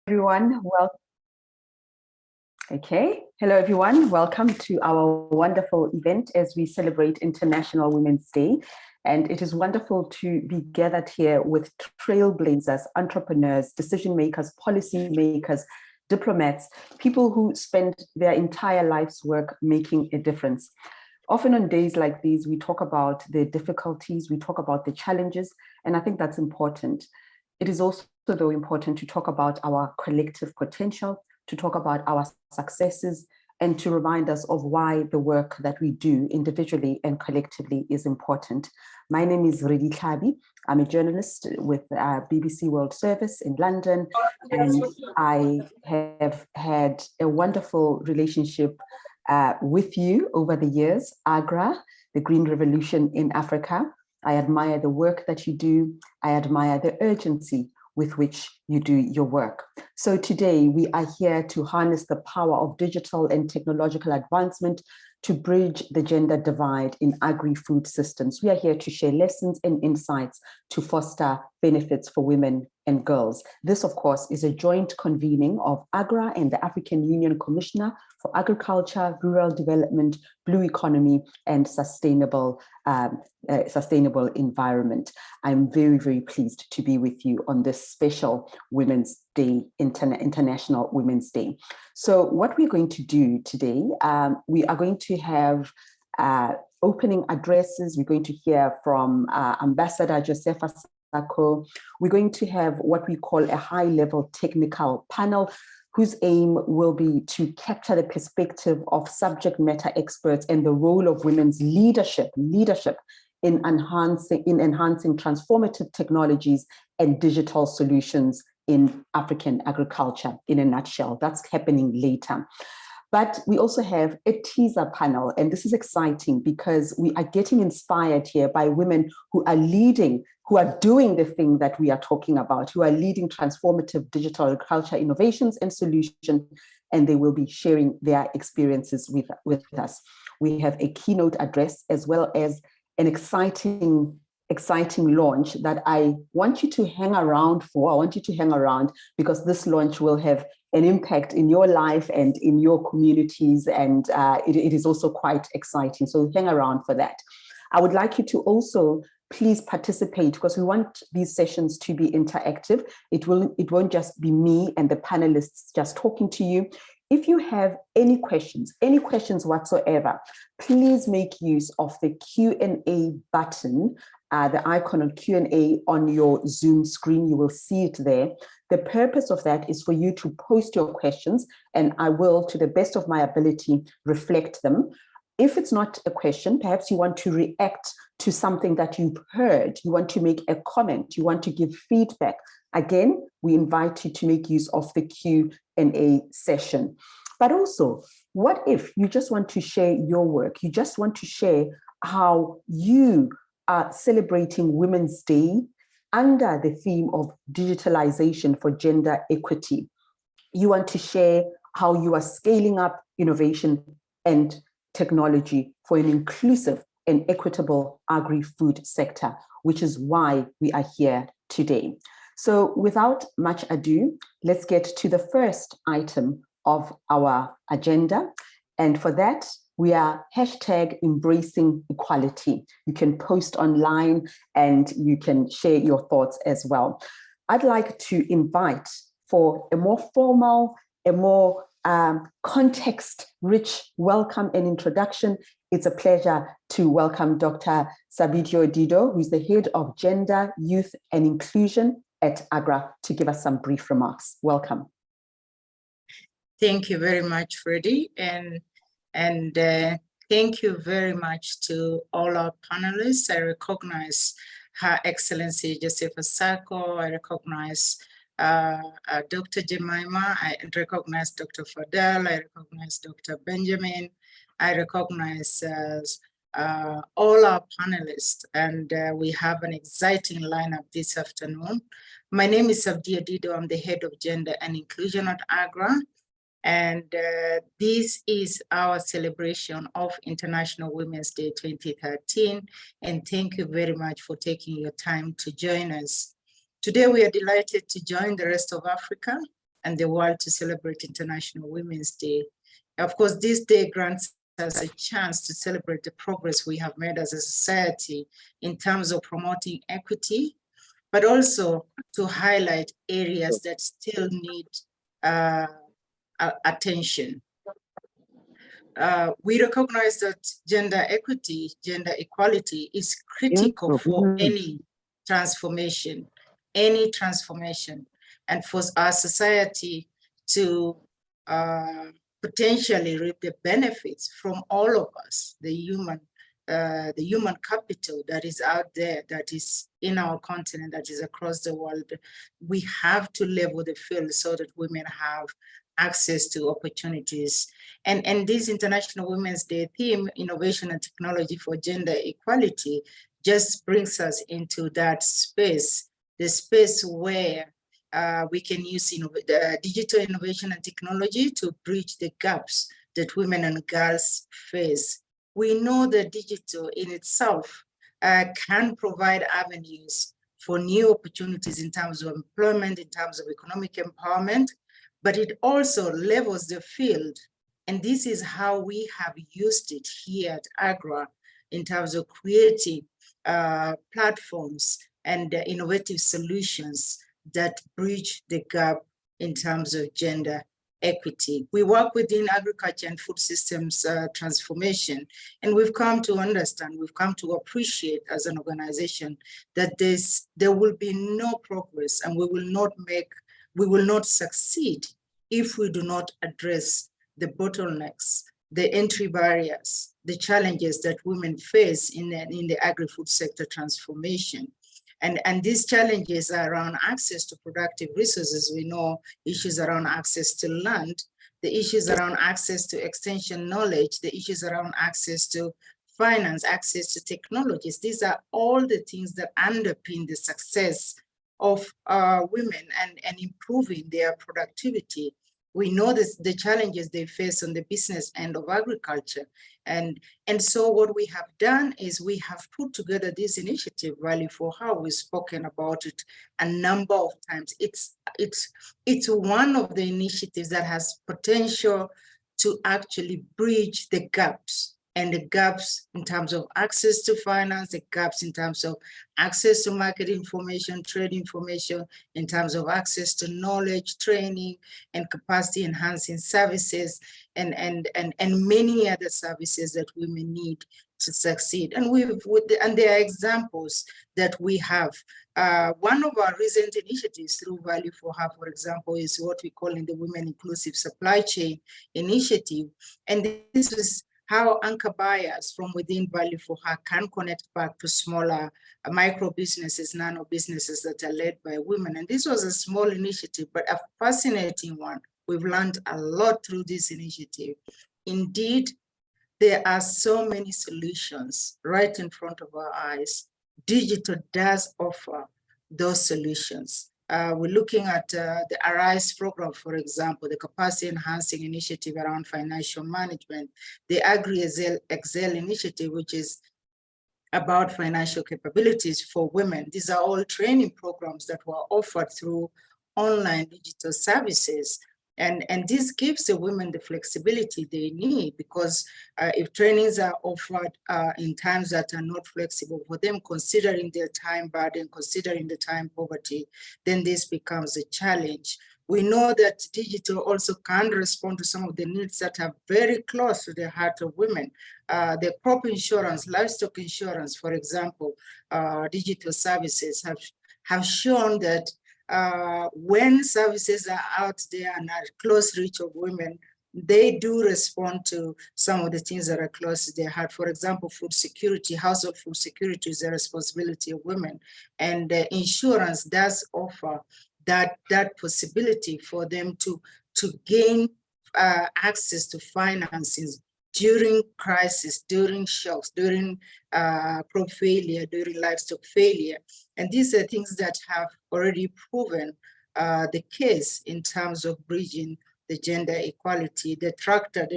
everyone. Hello everyone. Welcome to our wonderful event as we celebrate International Women's Day. And it is wonderful to be gathered here with trailblazers, entrepreneurs, decision makers, policy makers, diplomats, people who spend their entire life's work making a difference. Often on days like these, we talk about the difficulties, we talk about the challenges, and I think that's important. It is also, though, important to talk about our collective potential, to talk about our successes, and to remind us of why the work that we do individually and collectively is important. My name is Redi Tlhabi. I'm a journalist with BBC World Service in London, and I have had a wonderful relationship with you over the years. AGRA, the Green Revolution in Africa. I admire the work that you do. I admire the urgency with which you do your work. So today we are here to harness the power of digital and technological advancement to bridge the gender divide in agri-food systems. We are here to share lessons and insights to foster benefits for women and girls. This, of course, is a joint convening of AGRA and the African Union Commissioner for Agriculture, Rural Development, Blue Economy, and Sustainable Environment. I'm very, very pleased to be with you on this special Women's Day, International Women's Day. So what we're going to do today, we are going to have opening addresses. We're going to hear from Ambassador Josepha Sako. We're going to have what we call a high-level technical panel whose aim will be to capture the perspective of subject matter experts and the role of women's leadership in enhancing transformative technologies and digital solutions in African agriculture in a nutshell. That's happening later. But we also have a teaser panel, and this is exciting because we are getting inspired here by women who are leading, who are doing the thing that we are talking about, who are leading transformative digital agriculture innovations and solutions, and they will be sharing their experiences with us. We have a keynote address as well as an exciting launch that I want you to hang around for. I want you to hang around because this launch will have an impact in your life and in your communities, and it is also quite exciting. So hang around for that. I would like you to also please participate because we want these sessions to be interactive. It won't just be me and the panelists just talking to you. If you have any questions whatsoever, please make use of the Q&A button, the icon of Q&A on your Zoom screen. You will see it there. The purpose of that is for you to post your questions, and I will, to the best of my ability, reflect them. If it's not a question, perhaps you want to react to something that you've heard, you want to make a comment, you want to give feedback. Again, we invite you to make use of the Q&A session. But also, what if you just want to share your work? You just want to share how you are celebrating Women's Day under the theme of digitalization for gender equity. You want to share how you are scaling up innovation and technology for an inclusive and equitable agri-food sector, which is why we are here today. So without much ado, let's get to the first item of our agenda. And for that, we are #embracing equality. You can post online and you can share your thoughts as well. I'd like to invite for a more formal, a more context-rich welcome and introduction. It's a pleasure to welcome Dr. Sabidio Dido, who's the head of Gender, Youth and Inclusion at AGRA, to give us some brief remarks. Welcome. Thank you very much, Freddie, and thank you very much to all our panelists. I recognize Her Excellency Josepha Sako. I recognize Dr. Jemima. I recognize Dr. Fadel. I recognize Dr. Benjamin. I recognize all our panelists, and we have an exciting lineup this afternoon. My name is Sabidio Dido. I'm the head of Gender and Inclusion at AGRA. And this is our celebration of International Women's Day 2013. And thank you very much for taking your time to join us. Today, we are delighted to join the rest of Africa and the world to celebrate International Women's Day. Of course, this day grants us a chance to celebrate the progress we have made as a society in terms of promoting equity, but also to highlight areas that still need attention. We recognize that gender equity, gender equality is critical for any transformation, and for our society to potentially reap the benefits from all of us, the human capital that is out there, that is in our continent, that is across the world. We have to level the field so that women have access to opportunities. And this International Women's Day theme, innovation and technology for gender equality, just brings us into that space, the space where we can use digital innovation and technology to bridge the gaps that women and girls face. We know that digital in itself can provide avenues for new opportunities in terms of employment, in terms of economic empowerment, but it also levels the field. And this is how we have used it here at AGRA in terms of creating platforms and innovative solutions that bridge the gap in terms of gender equity. We work within agriculture and food systems transformation, and we've come to understand, we've come to appreciate as an organization that there will be no progress, and we will not succeed if we do not address the bottlenecks, the entry barriers, the challenges that women face in the agri-food sector transformation. And these challenges are around access to productive resources. We know issues around access to land, the issues around access to extension knowledge, the issues around access to finance, access to technologies. These are all the things that underpin the success of women and improving their productivity. We know the challenges they face on the business end of agriculture. And so what we have done is we have put together this initiative, Value for How. We've spoken about it a number of times. It's one of the initiatives that has potential to actually bridge the gaps, and the gaps in terms of access to finance, the gaps in terms of access to market information, trade information, in terms of access to knowledge, training, and capacity enhancing services, and many other services that women need to succeed. And there are examples that we have. One of our recent initiatives through Value for Her, for example, is what we call in the Women Inclusive Supply Chain Initiative. And this is how anchor buyers from within Value for Her can connect back to smaller micro businesses, nano businesses that are led by women. And this was a small initiative, but a fascinating one. We've learned a lot through this initiative. Indeed, there are so many solutions right in front of our eyes. Digital does offer those solutions. We're looking at the ARISE program, for example, the capacity enhancing initiative around financial management, the AGRA-Excel initiative, which is about financial capabilities for women. These are all training programs that were offered through online digital services. And this gives the women the flexibility they need, because if trainings are offered in times that are not flexible for them, considering their time burden, considering the time poverty, then this becomes a challenge. We know that digital also can respond to some of the needs that are very close to the heart of women. The crop insurance, livestock insurance, for example, digital services have shown that when services are out there and are close reach of women, they do respond to some of the things that are close to their heart. For example, food security, household food security is a responsibility of women, and insurance does offer that possibility for them to gain access to finances during crisis, during shocks, during crop failure, during livestock failure. And these are things that have already proven the case in terms of bridging the gender equality. The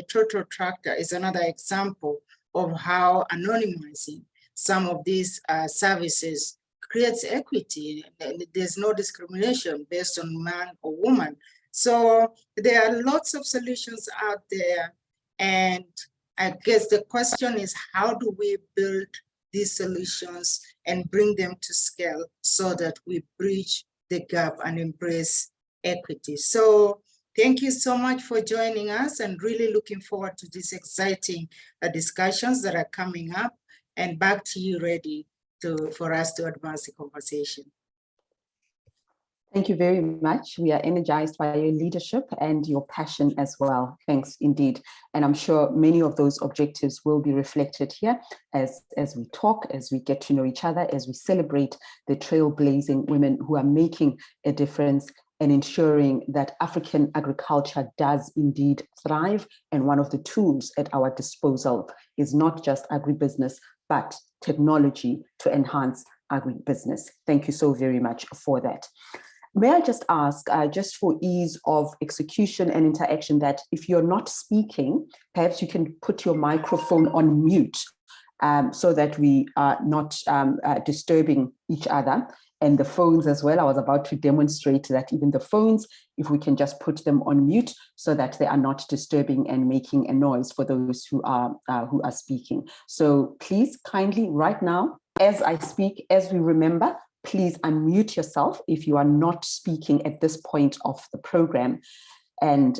total tractor is another example of how anonymizing some of these services creates equity. There's no discrimination based on man or woman. So there are lots of solutions out there. And I guess the question is, how do we build these solutions and bring them to scale so that we bridge the gap and embrace equity? So thank you so much for joining us, and really looking forward to these exciting discussions that are coming up. And back to you, Reddy, for us to advance the conversation. Thank you very much. We are energized by your leadership and your passion as well. Thanks indeed. And I'm sure many of those objectives will be reflected here as we talk, as we get to know each other, as we celebrate the trailblazing women who are making a difference and ensuring that African agriculture does indeed thrive. And one of the tools at our disposal is not just agribusiness, but technology to enhance agribusiness. Thank you so very much for that. May I just ask, just for ease of execution and interaction, that if you're not speaking, perhaps you can put your microphone on mute so that we are not disturbing each other, and the phones as well. I was about to demonstrate that even the phones, if we can just put them on mute so that they are not disturbing and making a noise for those who are speaking. So please kindly right now, as I speak, as we remember, please unmute yourself if you are not speaking at this point of the program. And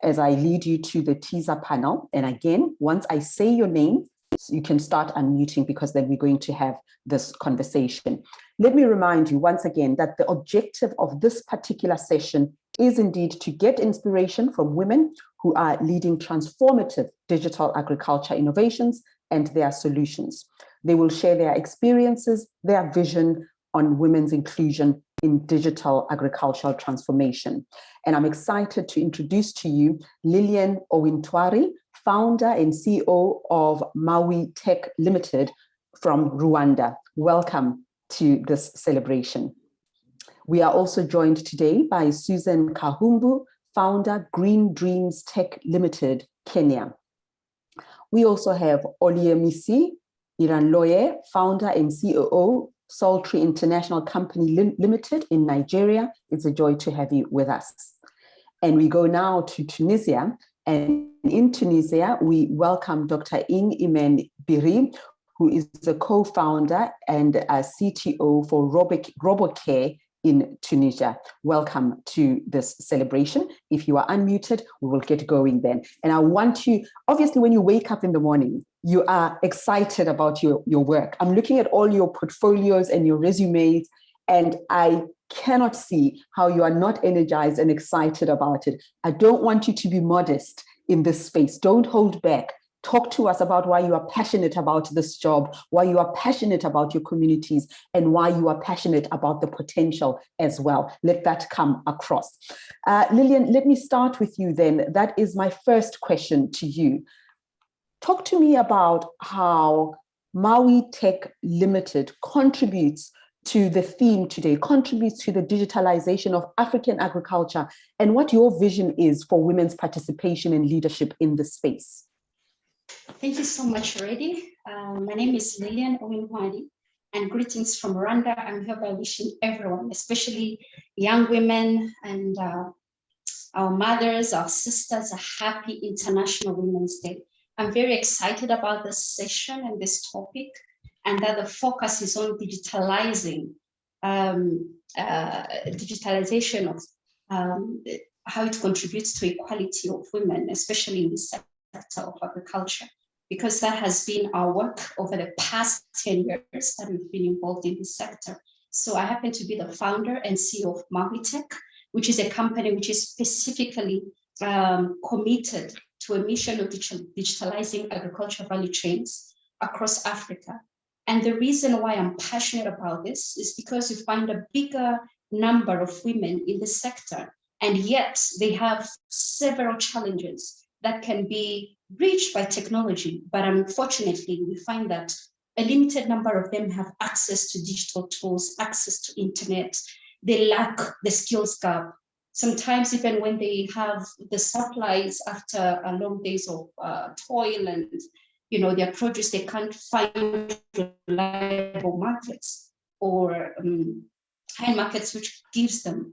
as I lead you to the teaser panel, and again, once I say your name, you can start unmuting, because then we're going to have this conversation. Let me remind you once again that the objective of this particular session is indeed to get inspiration from women who are leading transformative digital agriculture innovations and their solutions. They will share their experiences, their vision on women's inclusion in digital agricultural transformation. And I'm excited to introduce to you Lillian Owintwari, founder and CEO of Maui Tech Limited from Rwanda. Welcome to this celebration. We are also joined today by Susan Kahumbu, founder, Green Dreams Tech Limited, Kenya. We also have Oliemisi Iranloye, founder and COO, Sultry International Company Limited in Nigeria. It's a joy to have you with us. And we go now to Tunisia. And in Tunisia, we welcome Dr. Ing Imen Biri, who is the co-founder and CTO for RoboCare in Tunisia. Welcome to this celebration. If you are unmuted, we will get going then. And I want you, obviously, when you wake up in the morning, you are excited about your work. I'm looking at all your portfolios and your resumes, and I cannot see how you are not energized and excited about it. I don't want you to be modest in this space. Don't hold back. Talk to us about why you are passionate about this job, why you are passionate about your communities, and why you are passionate about the potential as well. Let that come across. Lillian, let me start with you then. That is my first question to you. Talk to me about how Maui Tech Limited contributes to the theme today, contributes to the digitalization of African agriculture, and what your vision is for women's participation and leadership in this space. Thank you so much, Reddy. My name is Lillian Owintwari, and greetings from Rwanda. I'm hereby wishing everyone, especially young women and our mothers, our sisters, a happy International Women's Day. I'm very excited about this session and this topic, and that the focus is on digitalizing, digitalization of how it contributes to equality of women, especially in the sector of agriculture, because that has been our work over the past 10 years that we've been involved in this sector. So I happen to be the founder and CEO of Maui Tech, which is a company which is specifically committed to a mission of digitalizing agricultural value chains across Africa. And the reason why I'm passionate about this is because you find a bigger number of women in the sector, and yet they have several challenges that can be reached by technology. But unfortunately, we find that a limited number of them have access to digital tools, access to internet. They lack the skills gap. Sometimes even when they have the supplies after a long days of toil and their produce, they can't find reliable markets or high markets, which gives them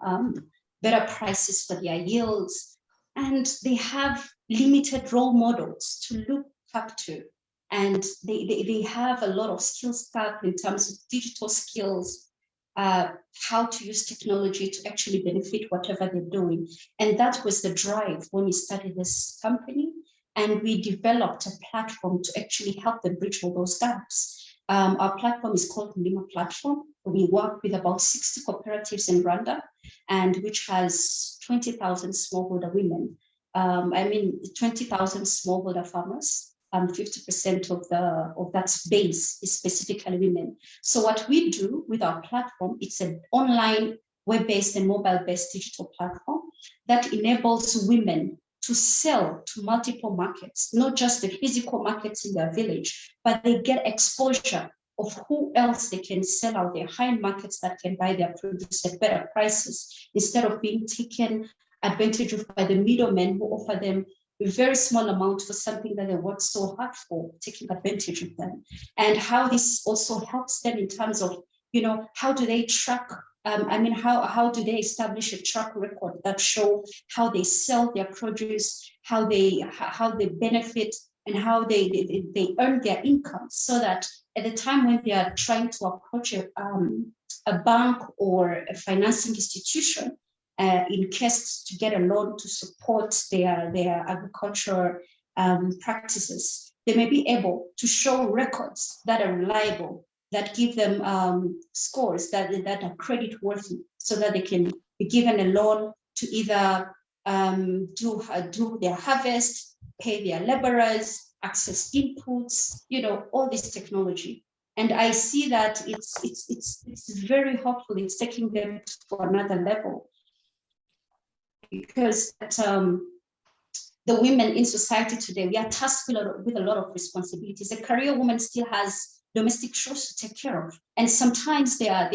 better prices for their yields, and they have limited role models to look up to. And they have a lot of skills gap in terms of digital skills, how to use technology to actually benefit whatever they're doing. And that was the drive when we started this company. And we developed a platform to actually help them bridge all those gaps. Our platform is called Lima Platform. We work with about 60 cooperatives in Rwanda, and which has 20,000 smallholder women. 20,000 smallholder farmers. 50% of that base is specifically women. So what we do with our platform, it's an online web-based and mobile-based digital platform that enables women to sell to multiple markets, not just the physical markets in their village, but they get exposure of who else they can sell out there, high markets that can buy their produce at better prices, instead of being taken advantage of by the middlemen who offer them a very small amount for something that they work so hard for, taking advantage of them. And how this also helps them in terms of, how do they track, how do they establish a track record that show how they sell their produce, how they benefit, and how they earn their income, so that at the time when they are trying to approach a bank or a financing institution, in case to get a loan to support their agricultural practices, they may be able to show records that are reliable, that give them scores that are credit worthy, so that they can be given a loan to either do their harvest, pay their laborers, access inputs, all this technology. And I see that it's very hopeful. It's taking them to another level, because the women in society today, we are tasked with a lot of responsibilities. A career woman still has domestic chores to take care of, and sometimes their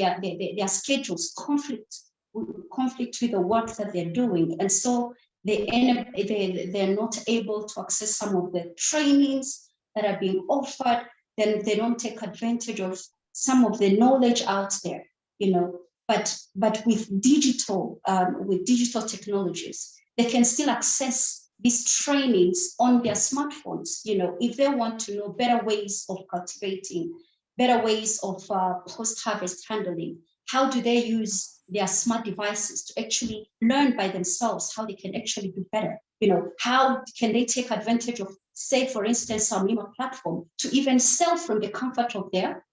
schedules conflict with the work that they're doing, and so they're not able to access some of the trainings that are being offered. Then they don't take advantage of some of the knowledge out there, But with digital technologies, they can still access these trainings on their smartphones. If they want to know better ways of cultivating, better ways of post-harvest handling, how do they use their smart devices to actually learn by themselves how they can actually do better? How can they take advantage of, say, for instance, our Lima platform to even sell from the comfort of their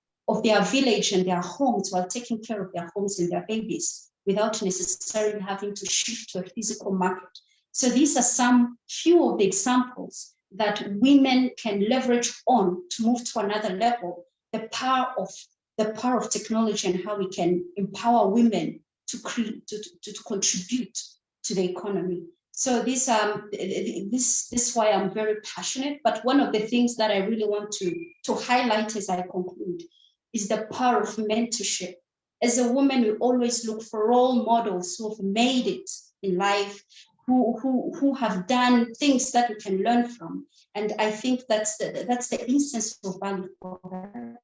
village and their homes, while taking care of their homes and their babies, without necessarily having to shift to a physical market. So these are few of the examples that women can leverage on to move to another level, the power of technology, and how we can empower women to contribute to the economy. So this is why I'm very passionate. But one of the things that I really want to highlight as I conclude is the power of mentorship. As a woman, we always look for role models who have made it in life, who have done things that we can learn from. And I think that's the essence of value for her.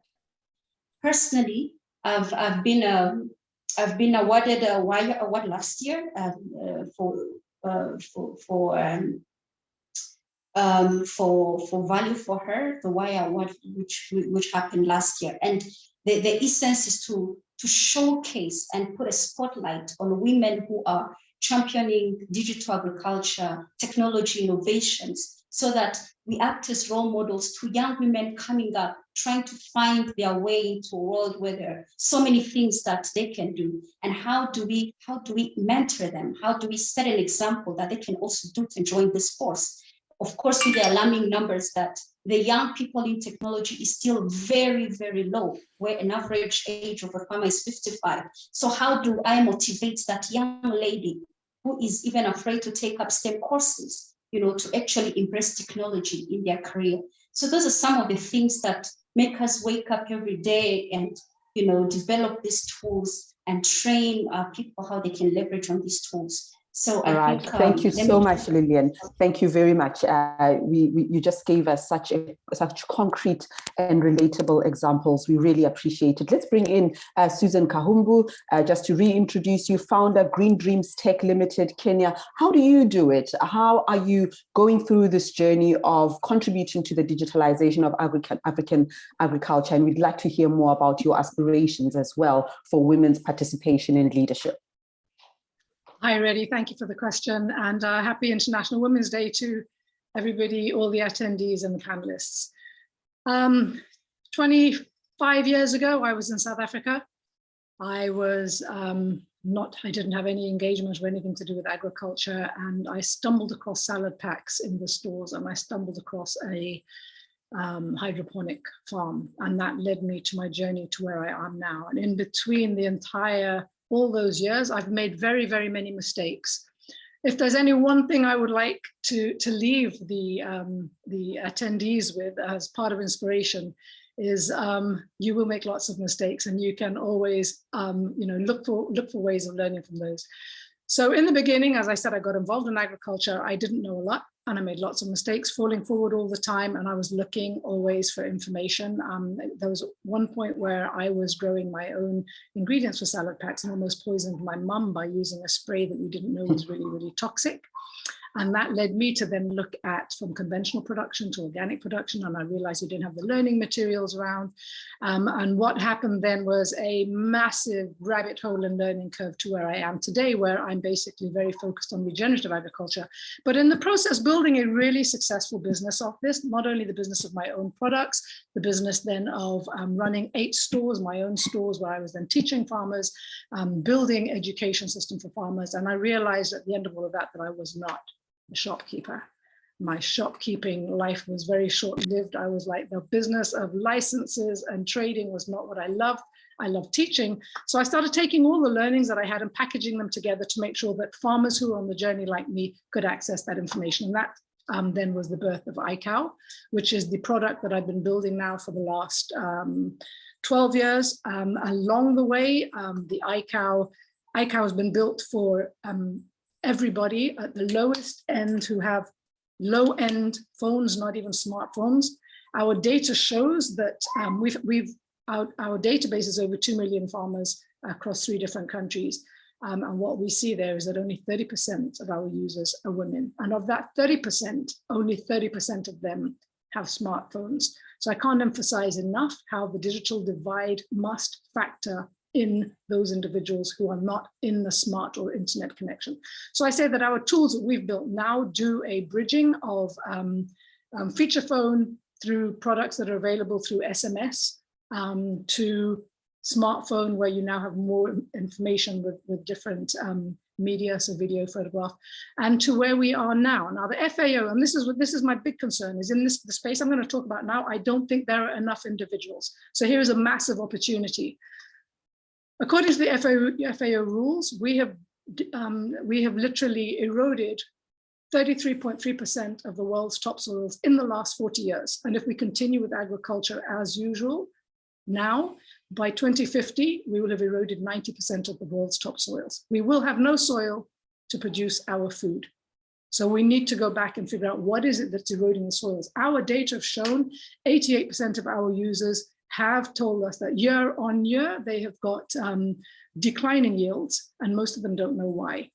Personally, I've been awarded a WIRE award last year for value for her, the WIRE award, which happened last year. And the essence is to showcase and put a spotlight on women who are championing digital agriculture, technology innovations, so that we act as role models to young women coming up, trying to find their way into a world where there are so many things that they can do. And how do we mentor them? How do we set an example that they can also do to join this force? Of course, with the alarming numbers that the young people in technology is still very, very low, where an average age of a farmer is 55. So how do I motivate that young lady who is even afraid to take up STEM courses, to actually embrace technology in their career? So those are some of the things that make us wake up every day and, develop these tools and train people how they can leverage on these tools. So All right. Thank you so much, Lillian. Thank you very much. You just gave us such concrete and relatable examples. We really appreciate it. Let's bring in Susan Kahumbu, just to reintroduce you, founder Green Dreams Tech Limited, Kenya. How do you do it? How are you going through this journey of contributing to the digitalization of African agriculture? And we'd like to hear more about your aspirations as well for women's participation in leadership. Hi, Reddy. Thank you for the question, and happy International Women's Day to everybody, all the attendees and the panelists. 25 years ago, I was in South Africa. I was I didn't have any engagement or anything to do with agriculture, and I stumbled across salad packs in the stores, and I stumbled across a hydroponic farm, and that led me to my journey to where I am now. And in between all those years, I've made very, very many mistakes. If there's any one thing I would like to leave the attendees with as part of inspiration is you will make lots of mistakes, and you can always look for ways of learning from those. So in the beginning, as I said, I got involved in agriculture. I didn't know a lot, and I made lots of mistakes, falling forward all the time, and I was looking always for information. There was one point where I was growing my own ingredients for salad packs and almost poisoned my mum by using a spray that we didn't know was really, really toxic. And that led me to then look at from conventional production to organic production. And I realized we didn't have the learning materials around. And what happened then was a massive rabbit hole and learning curve to where I am today, where I'm basically very focused on regenerative agriculture. But in the process, building a really successful business of this, not only the business of my own products, the business then of running 8 stores, my own stores, where I was then teaching farmers, building education system for farmers. And I realized at the end of all of that I was not a shopkeeper. My shopkeeping life was very short-lived. I was like, the business of licenses and trading was not what I loved. I loved teaching. So I started taking all the learnings that I had and packaging them together to make sure that farmers who were on the journey like me could access that information. And that then was the birth of iCow, which is the product that I've been building now for the last 12 years. Along the way, the iCow has been built for everybody at the lowest end who have low-end phones, not even smartphones. Our data shows that our database is over 2 million farmers across 3 different countries. And what we see there is that only 30% of our users are women. And of that 30%, only 30% of them have smartphones. So I can't emphasize enough how the digital divide must factor in those individuals who are not in the smart or internet connection. So I say that our tools that we've built now do a bridging of feature phone through products that are available through SMS to smartphone, where you now have more information with different media, so video, photograph, and to where we are now. Now the FAO, and this is my big concern, is in the space I'm going to talk about now, I don't think there are enough individuals. So here is a massive opportunity. According to the FAO rules, we have literally eroded 33.3% of the world's topsoils in the last 40 years. And if we continue with agriculture as usual, now, by 2050, we will have eroded 90% of the world's topsoils. We will have no soil to produce our food. So we need to go back and figure out what is it that's eroding the soils. Our data have shown 88% of our users have told us that year on year, they have got declining yields, and most of them don't know why.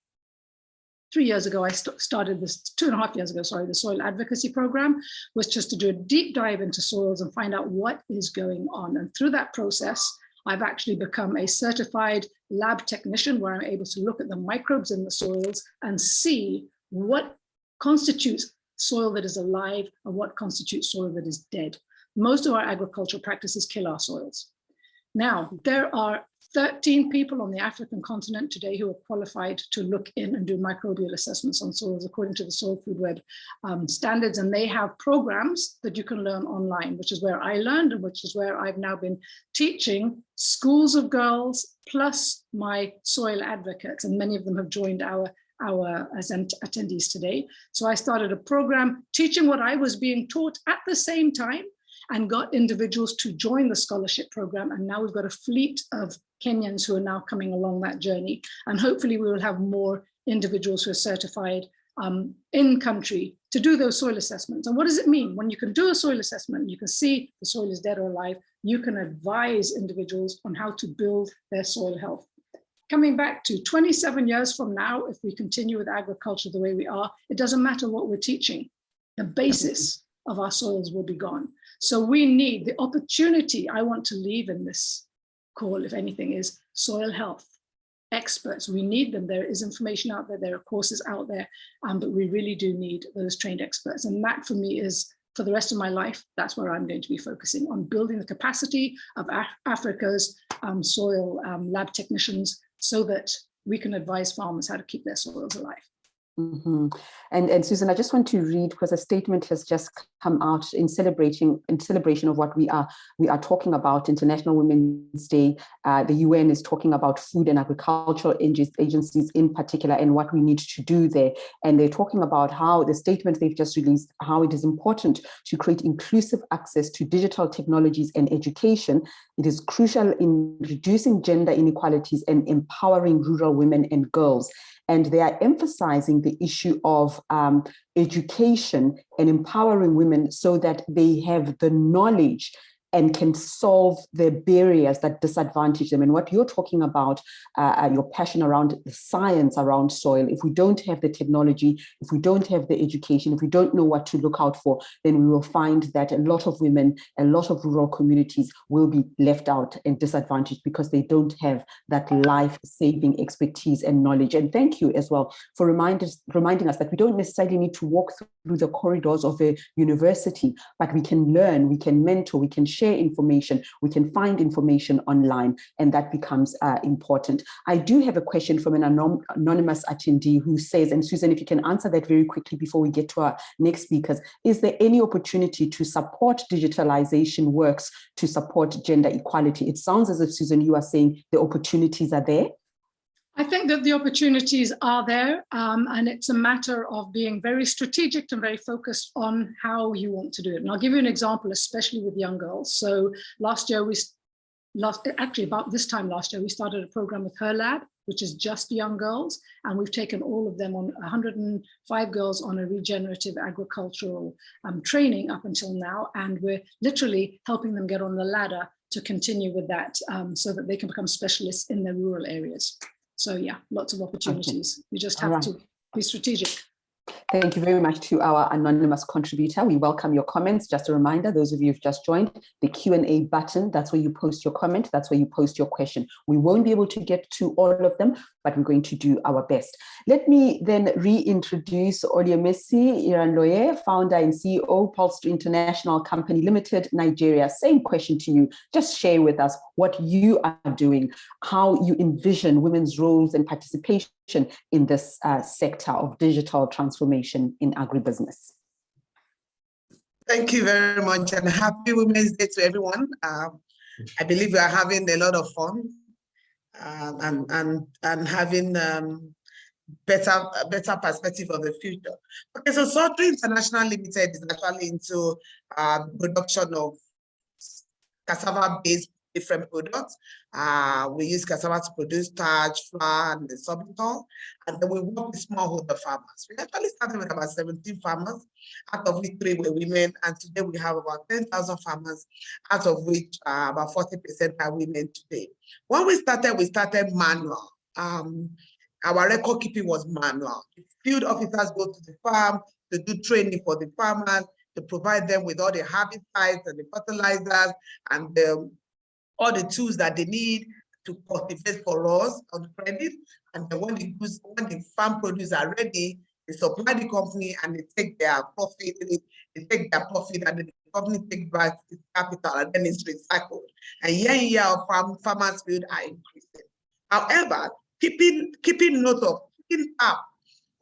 3 years ago, I started this, 2.5 years ago, sorry, the soil advocacy program was just to do a deep dive into soils and find out what is going on. And through that process, I've actually become a certified lab technician, where I'm able to look at the microbes in the soils and see what constitutes soil that is alive and what constitutes soil that is dead. Most of our agricultural practices kill our soils. Now, there are 13 people on the African continent today who are qualified to look in and do microbial assessments on soils according to the Soil Food Web standards. And they have programs that you can learn online, which is where I learned, and which is where I've now been teaching schools of girls, plus my soil advocates, and many of them have joined our as attendees today. So I started a program teaching what I was being taught at the same time, and got individuals to join the scholarship program. And now we've got a fleet of Kenyans who are now coming along that journey. And hopefully we will have more individuals who are certified in country to do those soil assessments. And what does it mean? When you can do a soil assessment, you can see the soil is dead or alive, you can advise individuals on how to build their soil health. Coming back to 27 years from now, if we continue with agriculture the way we are, it doesn't matter what we're teaching. The basis of our soils will be gone. So we need the opportunity I want to leave in this call, if anything, is soil health experts. We need them. There is information out there. There are courses out there, but we really do need those trained experts. And that for me is, for the rest of my life, that's where I'm going to be focusing on building the capacity of Africa's soil lab technicians so that we can advise farmers how to keep their soils alive. Mm-hmm. And Susan, I just want to read, because a statement has just come out in celebration of what we are talking about, International Women's Day. The UN is talking about food and agricultural agencies in particular and what we need to do there. And they're talking about how the statement they've just released, how it is important to create inclusive access to digital technologies and education. It is crucial in reducing gender inequalities and empowering rural women and girls. And they are emphasizing the issue of education and empowering women so that they have the knowledge and can solve the barriers that disadvantage them. And what you're talking about, your passion around the science around soil, if we don't have the technology, if we don't have the education, if we don't know what to look out for, then we will find that a lot of women, a lot of rural communities will be left out and disadvantaged because they don't have that life-saving expertise and knowledge. And thank you as well for reminding us that we don't necessarily need to walk through the corridors of a university, but we can learn, we can mentor, we can share information, we can find information online, and that becomes important. I do have a question from an anonymous attendee who says, and Susan, if you can answer that very quickly before we get to our next speakers, is there any opportunity to support digitalization works to support gender equality? It sounds as if, Susan, you are saying the opportunities are there. I think that the opportunities are there, and it's a matter of being very strategic and very focused on how you want to do it. And I'll give you an example, especially with young girls. So last year, about this time last year, we started a program with Her Lab, which is just young girls. And we've taken all of them on 105 girls on a regenerative agricultural training up until now. And we're literally helping them get on the ladder to continue with that so that they can become specialists in their rural areas. So yeah, lots of opportunities. Okay. You just have to be strategic. Thank you very much to our anonymous contributor. We welcome your comments. Just a reminder, those of you who've just joined, the Q&A button, that's where you post your comment, that's where you post your question. We won't be able to get to all of them, but we're going to do our best. Let me then reintroduce Oluwamisi Iranloye, founder and CEO, Pulse International Company Limited, Nigeria. Same question to you. Just share with us what you are doing, how you envision women's roles and participation in this sector of digital transformation in agribusiness. Thank you very much, and happy Women's Day to everyone. I believe we are having a lot of fun and having better perspective of the future. Okay, so Sotri International Limited is actually into production of cassava-based different products. We use cassava to produce starch, flour, and the sorbitol, and then we work with smallholder farmers. We actually started with about 17 farmers, out of which 3 were women, and today we have about 10,000 farmers, out of which about 40% are women today. When we started manual. Our record keeping was manual. The field officers go to the farm to do training for the farmers, to provide them with all the herbicides and the fertilizers and all the tools that they need to cultivate for us on credit. And then when the farm produce are ready, they supply the company and they take their profit, and the company takes back its capital, and then it's recycled. And year in year, farmers' field are increasing. However, keeping up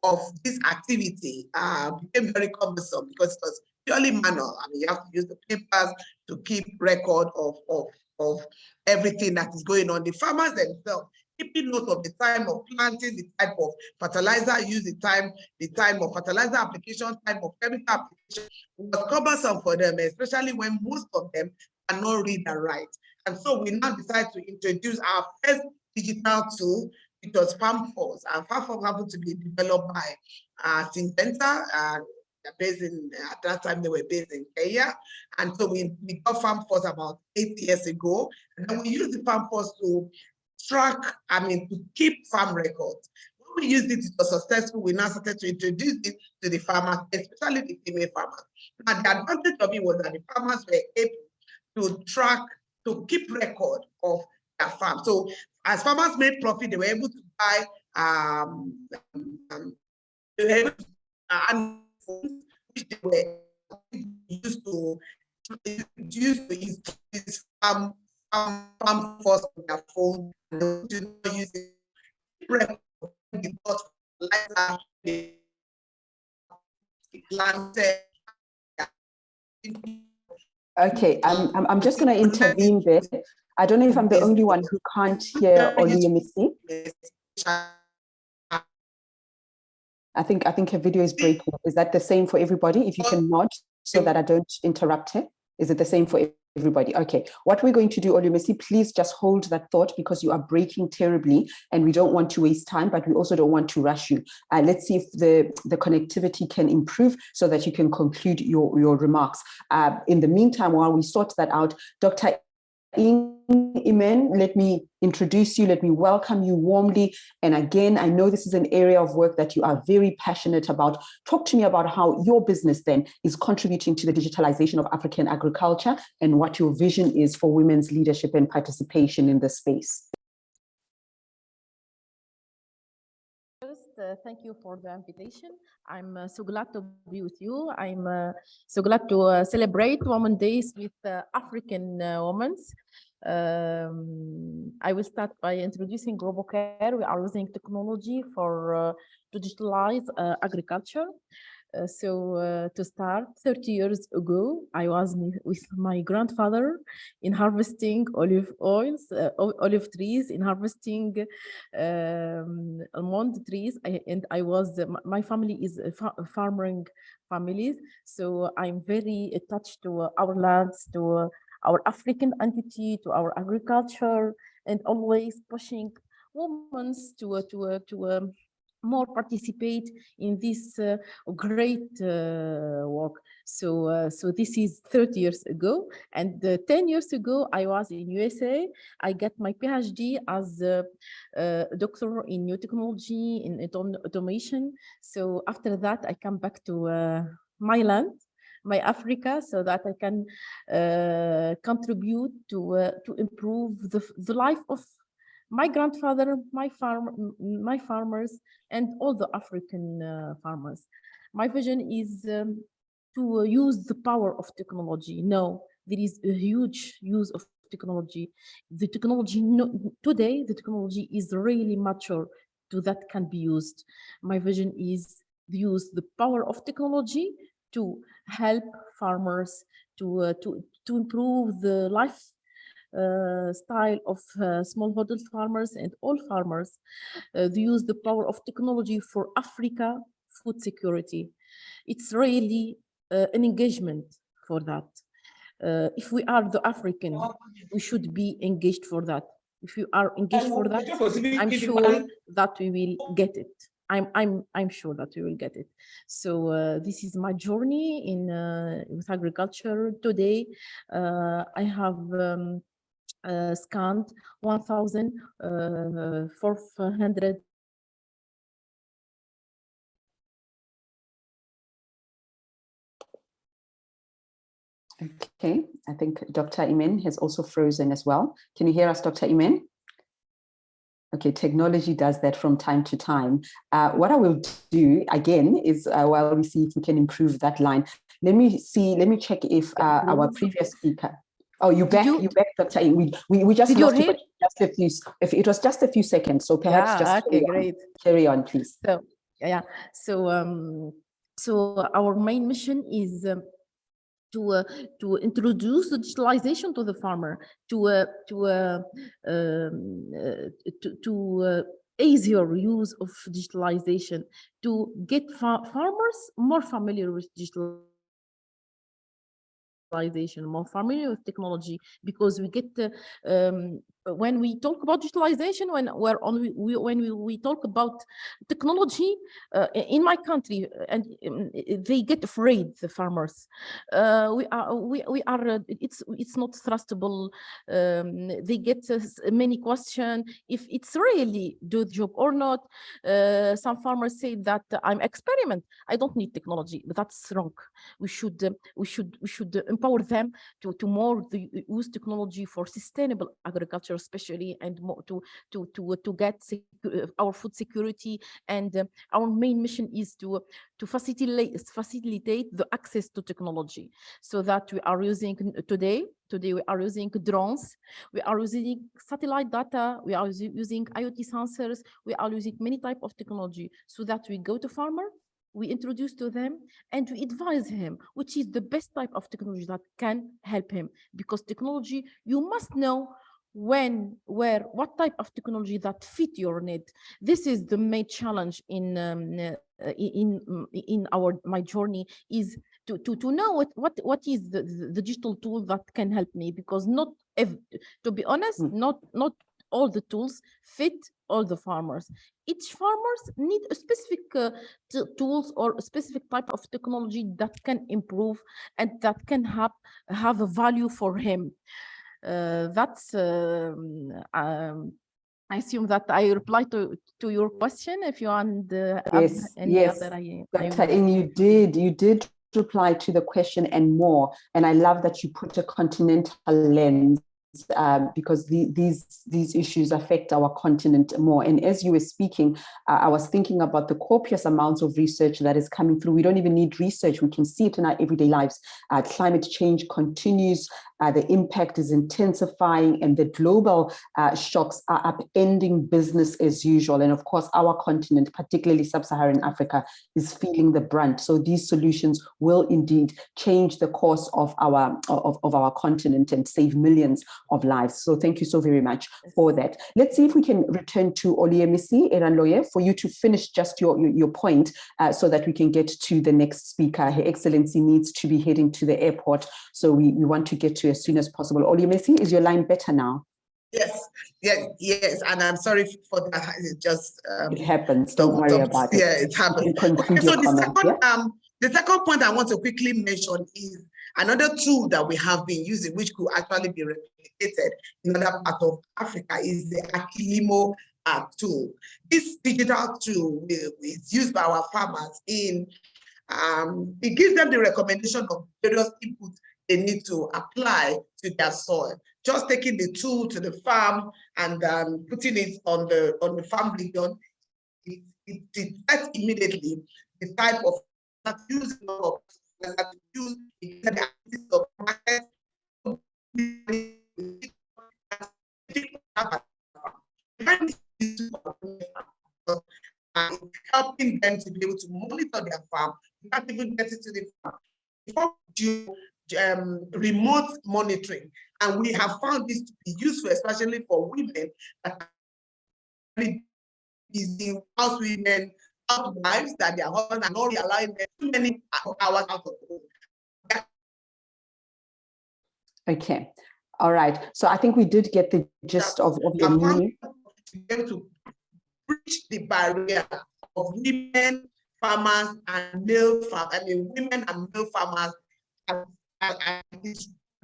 of this activity became very cumbersome because it was purely manual. I mean, you have to use the papers to keep record of everything that is going on. The farmers themselves, keeping note of the time of planting, the type of fertilizer used, the time of fertilizer application, time of chemical application, was cumbersome for them, especially when most of them cannot read and write. And so we now decided to introduce our first digital tool, it was Farm Force, and Farm Force happened to be developed by Syngenta, based in, at that time they were based in Kenya. And so we got Farm Force about 8 years ago. And then we used the Farm Force to track, to keep farm records. When we used it, it was successful. We now started to introduce it to the farmers, especially the female farmers. And the advantage of it was that the farmers were able to track, to keep record of their farm. So as farmers made profit, they were able to buy which they were used to use farm force on their phone, and they did not use it because Okay, I'm just going to intervene there. I don't know if I'm the only one who can't hear Oluyemisi. I think her video is breaking. Is that the same for everybody? If you can nod so that I don't interrupt her. Is it the same for everybody? Okay. What we're going to do, Oluyemisi, please just hold that thought because you are breaking terribly and we don't want to waste time, but we also don't want to rush you. Let's see if the connectivity can improve so that you can conclude your remarks. In the meantime, while we sort that out, Dr. Imen, let me introduce you, let me welcome you warmly. And again, I know this is an area of work that you are very passionate about. Talk to me about how your business then is contributing to the digitalization of African agriculture and what your vision is for women's leadership and participation in this space. First, thank you for the invitation. I'm so glad to be with you. I'm so glad to celebrate Women's Days with African women. I will start by introducing RoboCare. We are using technology for to digitalize agriculture. To start, 30 years ago, I was with my grandfather in harvesting olive olive trees, in harvesting almond trees. My family is farming families. So I'm very attached to our lands, to our African entity, to our agriculture, and always pushing women to more participate in this great work. So this is 30 years ago, and 10 years ago I was in USA. I got my PhD as a doctor in new technology, in automation. So after that I come back to my land, my Africa, so that I can contribute to improve the life of my grandfather, my farmers, and all the African farmers. My vision is to use the power of technology. Now, there is a huge use of technology. The technology today, the technology is really mature to that can be used. My vision is to use the power of technology to help farmers to improve the life style of smallholder farmers and all farmers. They use the power of technology for Africa food security. It's really an engagement for that. If we are the African, we should be engaged for that. If you are engaged for that, I'm sure that we will get it. I'm sure that we will get it. So this is my journey in with agriculture today. I have scanned 1,400. Okay, I think Dr. Imen has also frozen as well. Can you hear us, Dr. Imen? Okay, technology does that from time to time. What I will do again is while we see if we can improve that line, let me check if our previous speaker. Oh, you're back, Dr. Imen. We just lost you, but just a few, if it was just a few seconds, so perhaps carry on, please. So yeah, so our main mission is to introduce the digitalization to the farmer, to easier use of digitalization, to get farmers more familiar with digitalization, more familiar with technology, because we get when we talk about digitalization, when we talk about technology in my country, and they get afraid, the farmers. It's not trustable. They get many questions if it's really do the job or not. Some farmers say that I'm experiment. I don't need technology, but that's wrong. We should empower them to more use technology for sustainable agriculture, especially, and more to get our food security. And our main mission is to facilitate the access to technology, so that we are using today we are using drones, we are using satellite data, we are using IoT sensors, we are using many type of technology, so that we go to farmer, we introduce to them, and we advise him which is the best type of technology that can help him. Because technology, you must know when, where, what type of technology that fit your need. This is the main challenge in my journey, is to know what is the digital tool that can help me. Because to be honest, not all the tools fit all the farmers. Each farmers need a specific tools or a specific type of technology that can improve and that can have a value for him. That's I assume that I replied to your question. If you want any other, and you did reply to the question and more. And I love that you put a continental lens, because these issues affect our continent more. And as you were speaking, I was thinking about the copious amounts of research that is coming through. We don't even need research. We can see it in our everyday lives. Climate change continues. The impact is intensifying, and the global shocks are upending business as usual. And of course, our continent, particularly sub-Saharan Africa, is feeling the brunt. So these solutions will indeed change the course of our continent and save millions of lives. So thank you so very much for that. Let's see if we can return to Oluemisi Eranloye for you to finish just your point, so that we can get to the next speaker. Her Excellency needs to be heading to the airport, so we want to get to as soon as possible. Oluemisi, is your line better now? Yes, and I'm sorry for that. It just it happens. Don't worry about it. Yeah, it happens. Okay, so the second point I want to quickly mention is another tool that we have been using, which could actually be replicated in other parts of Africa, is the Akilimo tool. This digital tool is used by our farmers in, it gives them the recommendation of various inputs they need to apply to their soil. Just taking the tool to the farm and putting it on the farm region, it detects immediately the type of use of use the market, helping them to be able to monitor their farm without even getting to the farm. Before you remote monitoring, and we have found this to be useful, especially for women that are very busy, house women, housewives, that their husbands are not allowing them too many hours out of home. Okay, all right. So I think we did get the gist of your meaning. To be able to breach the barrier of women farmers and male farmers. Women and male farmers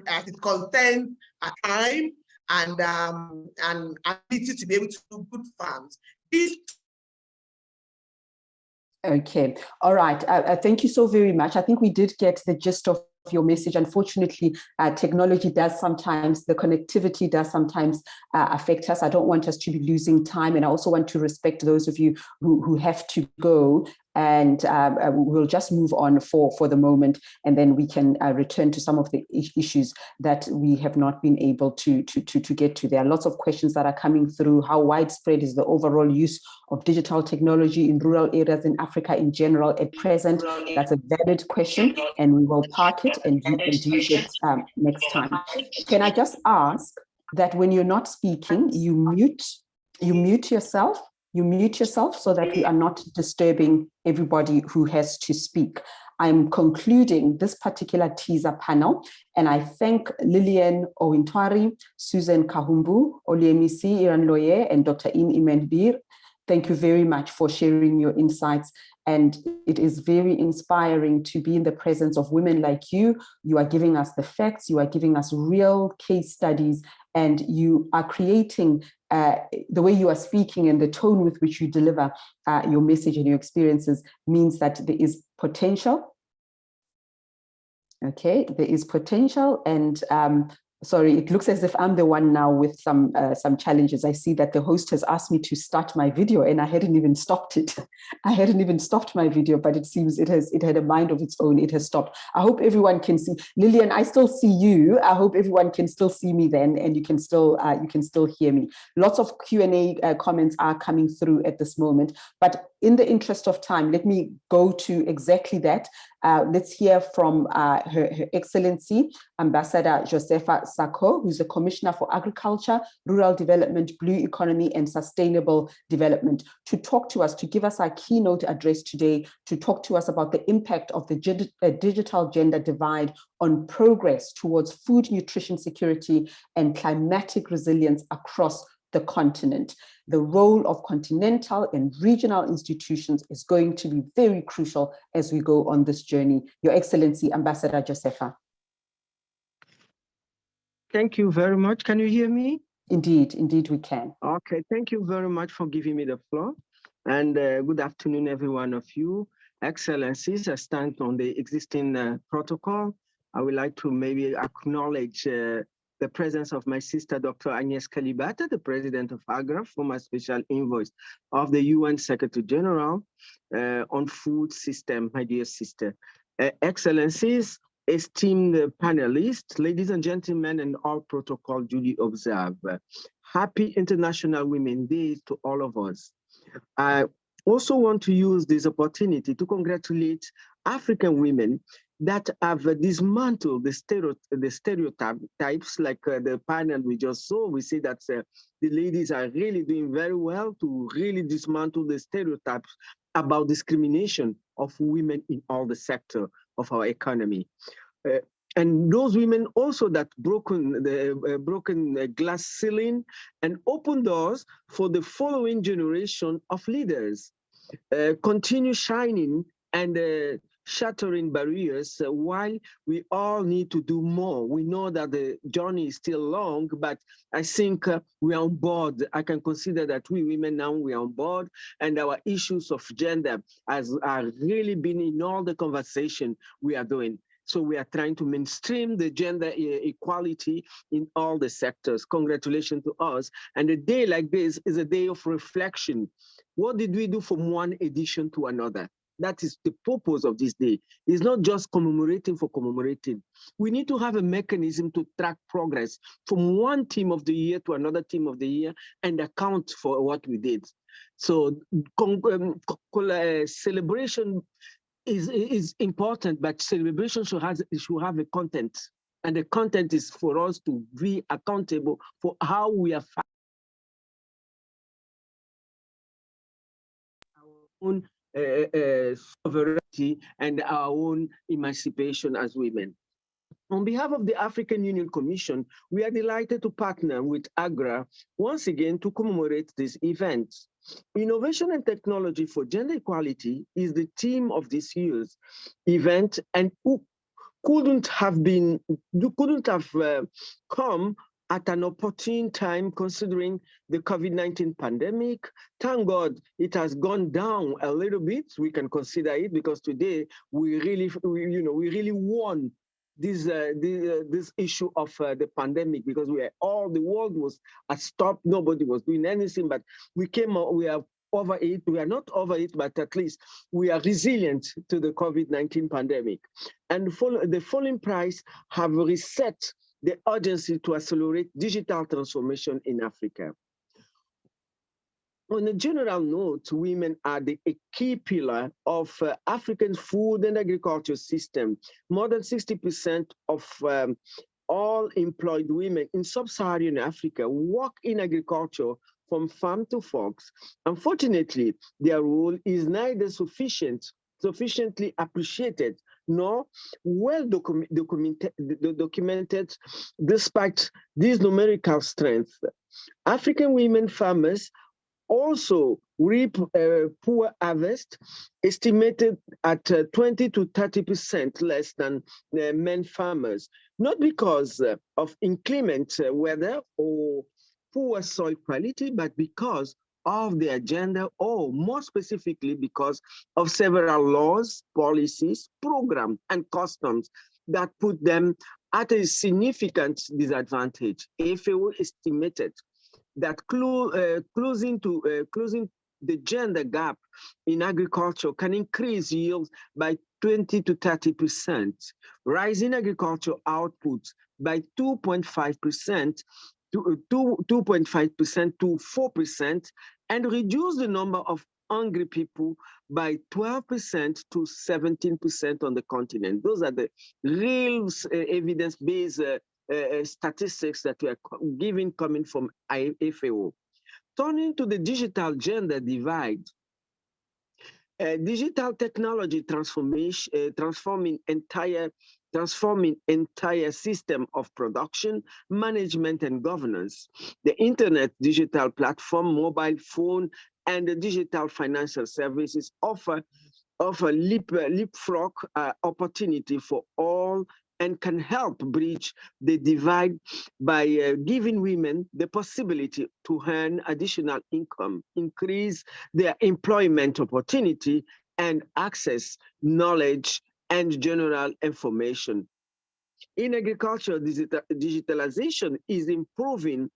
as it concerns time and ability to be able to do good farms. Okay, all right. Thank you so very much. I think we did get the gist of your message. Unfortunately, technology does sometimes, the connectivity does sometimes affect us. I don't want us to be losing time, and I also want to respect those of you who have to go, and we'll just move on for the moment, and then we can return to some of the issues that we have not been able to get to. There are lots of questions that are coming through. How widespread is the overall use of digital technology in rural areas in Africa in general at present? That's a valid question, and we will park it and use it next time. Can I just ask that when you're not speaking, you mute yourself? You mute yourself so that we are not disturbing everybody who has to speak. I'm concluding this particular teaser panel, and I thank Lillian Owintwari, Susan Kahumbu, Oliemisi Iranloye, and Dr. Imenbir. Thank you very much for sharing your insights. And it is very inspiring to be in the presence of women like you. You are giving us the facts, you are giving us real case studies, and you are creating the way you are speaking and the tone with which you deliver your message and your experiences means that there is potential. Okay, there is potential, and sorry, it looks as if I'm the one now with some challenges. I see that the host has asked me to start my video, and I hadn't even stopped it. I hadn't even stopped my video, but it seems it had a mind of its own. It has stopped. I hope everyone can see. Lillian, I still see you. I hope everyone can still see me then, and you can still hear me. Lots of Q&A comments are coming through at this moment, but in the interest of time, let me go to exactly that. Let's hear from Her Excellency, Ambassador Josefa Sako, who's the Commissioner for Agriculture, Rural Development, Blue Economy, and Sustainable Development, to talk to us, to give us our keynote address today, to talk to us about the impact of the digital gender divide on progress towards food nutrition security and climatic resilience across the continent. The role of continental and regional institutions is going to be very crucial as we go on this journey. Your Excellency, Ambassador Josefa. Thank you very much. Can you hear me? Indeed, indeed we can. Okay, thank you very much for giving me the floor. And good afternoon, every one of you. Excellencies, I stand on the existing protocol. I would like to maybe acknowledge the presence of my sister, Dr. Agnes Kalibata, the president of AGRA, former special envoy of the UN Secretary General on food system, my dear sister. Excellencies, esteemed panelists, ladies and gentlemen, and all protocol duly observed. Happy International Women's Day to all of us. I also want to use this opportunity to congratulate African women that have dismantled the stereotypes like the panel we just saw. We see that the ladies are really doing very well to really dismantle the stereotypes about discrimination of women in all the sector of our economy. And those women also that broken the glass ceiling and open doors for the following generation of leaders. Continue shining and shattering barriers while we all need to do more. We know that the journey is still long, but I think we are on board. I can consider that we women now, we are on board, and our issues of gender are really been in all the conversation we are doing. So we are trying to mainstream the gender equality in all the sectors. Congratulations to us. And a day like this is a day of reflection. What did we do from one edition to another? That is the purpose of this day. It's not just commemorating for commemorating. We need to have a mechanism to track progress from one team of the year to another team of the year and account for what we did. So celebration is important, but celebration should have a content. And the content is for us to be accountable for how we are our own sovereignty and our own emancipation as women. On behalf of the African Union Commission, we are delighted to partner with AGRA once again to commemorate this event. Innovation and technology for gender equality is the theme of this year's event, and couldn't have come at an opportune time considering the COVID-19 pandemic. Thank God it has gone down a little bit. We can consider it because today we really won this issue of the pandemic, because the world was at stop. Nobody was doing anything, but we are over it. We are not over it, but at least we are resilient to the COVID-19 pandemic. And the falling price have reset the urgency to accelerate digital transformation in Africa. On a general note, women are a key pillar of African food and agriculture system. More than 60% of all employed women in sub-Saharan Africa work in agriculture from farm to forks. Unfortunately, their role is neither sufficiently appreciated nor well documented despite these numerical strengths. African women farmers also reap poor harvest, estimated at 20 to 30% less than men farmers, not because of inclement weather or poor soil quality, but because of the agenda, or more specifically because of several laws, policies, programs, and customs that put them at a significant disadvantage. FAO estimated that closing the gender gap in agriculture can increase yields by 20 to 30%, rising agriculture output by 2.5% to 2.5% to 4%, and reduce the number of hungry people by 12% to 17% on the continent. Those are the real evidence-based statistics that we are giving coming from FAO. Turning to the digital gender divide, digital technology transforming entire system of production, management, and governance. The internet, digital platform, mobile phone, and the digital financial services offer leapfrog opportunity for all, and can help bridge the divide by giving women the possibility to earn additional income, increase their employment opportunity, and access knowledge and general information. In agriculture, digitalization is improving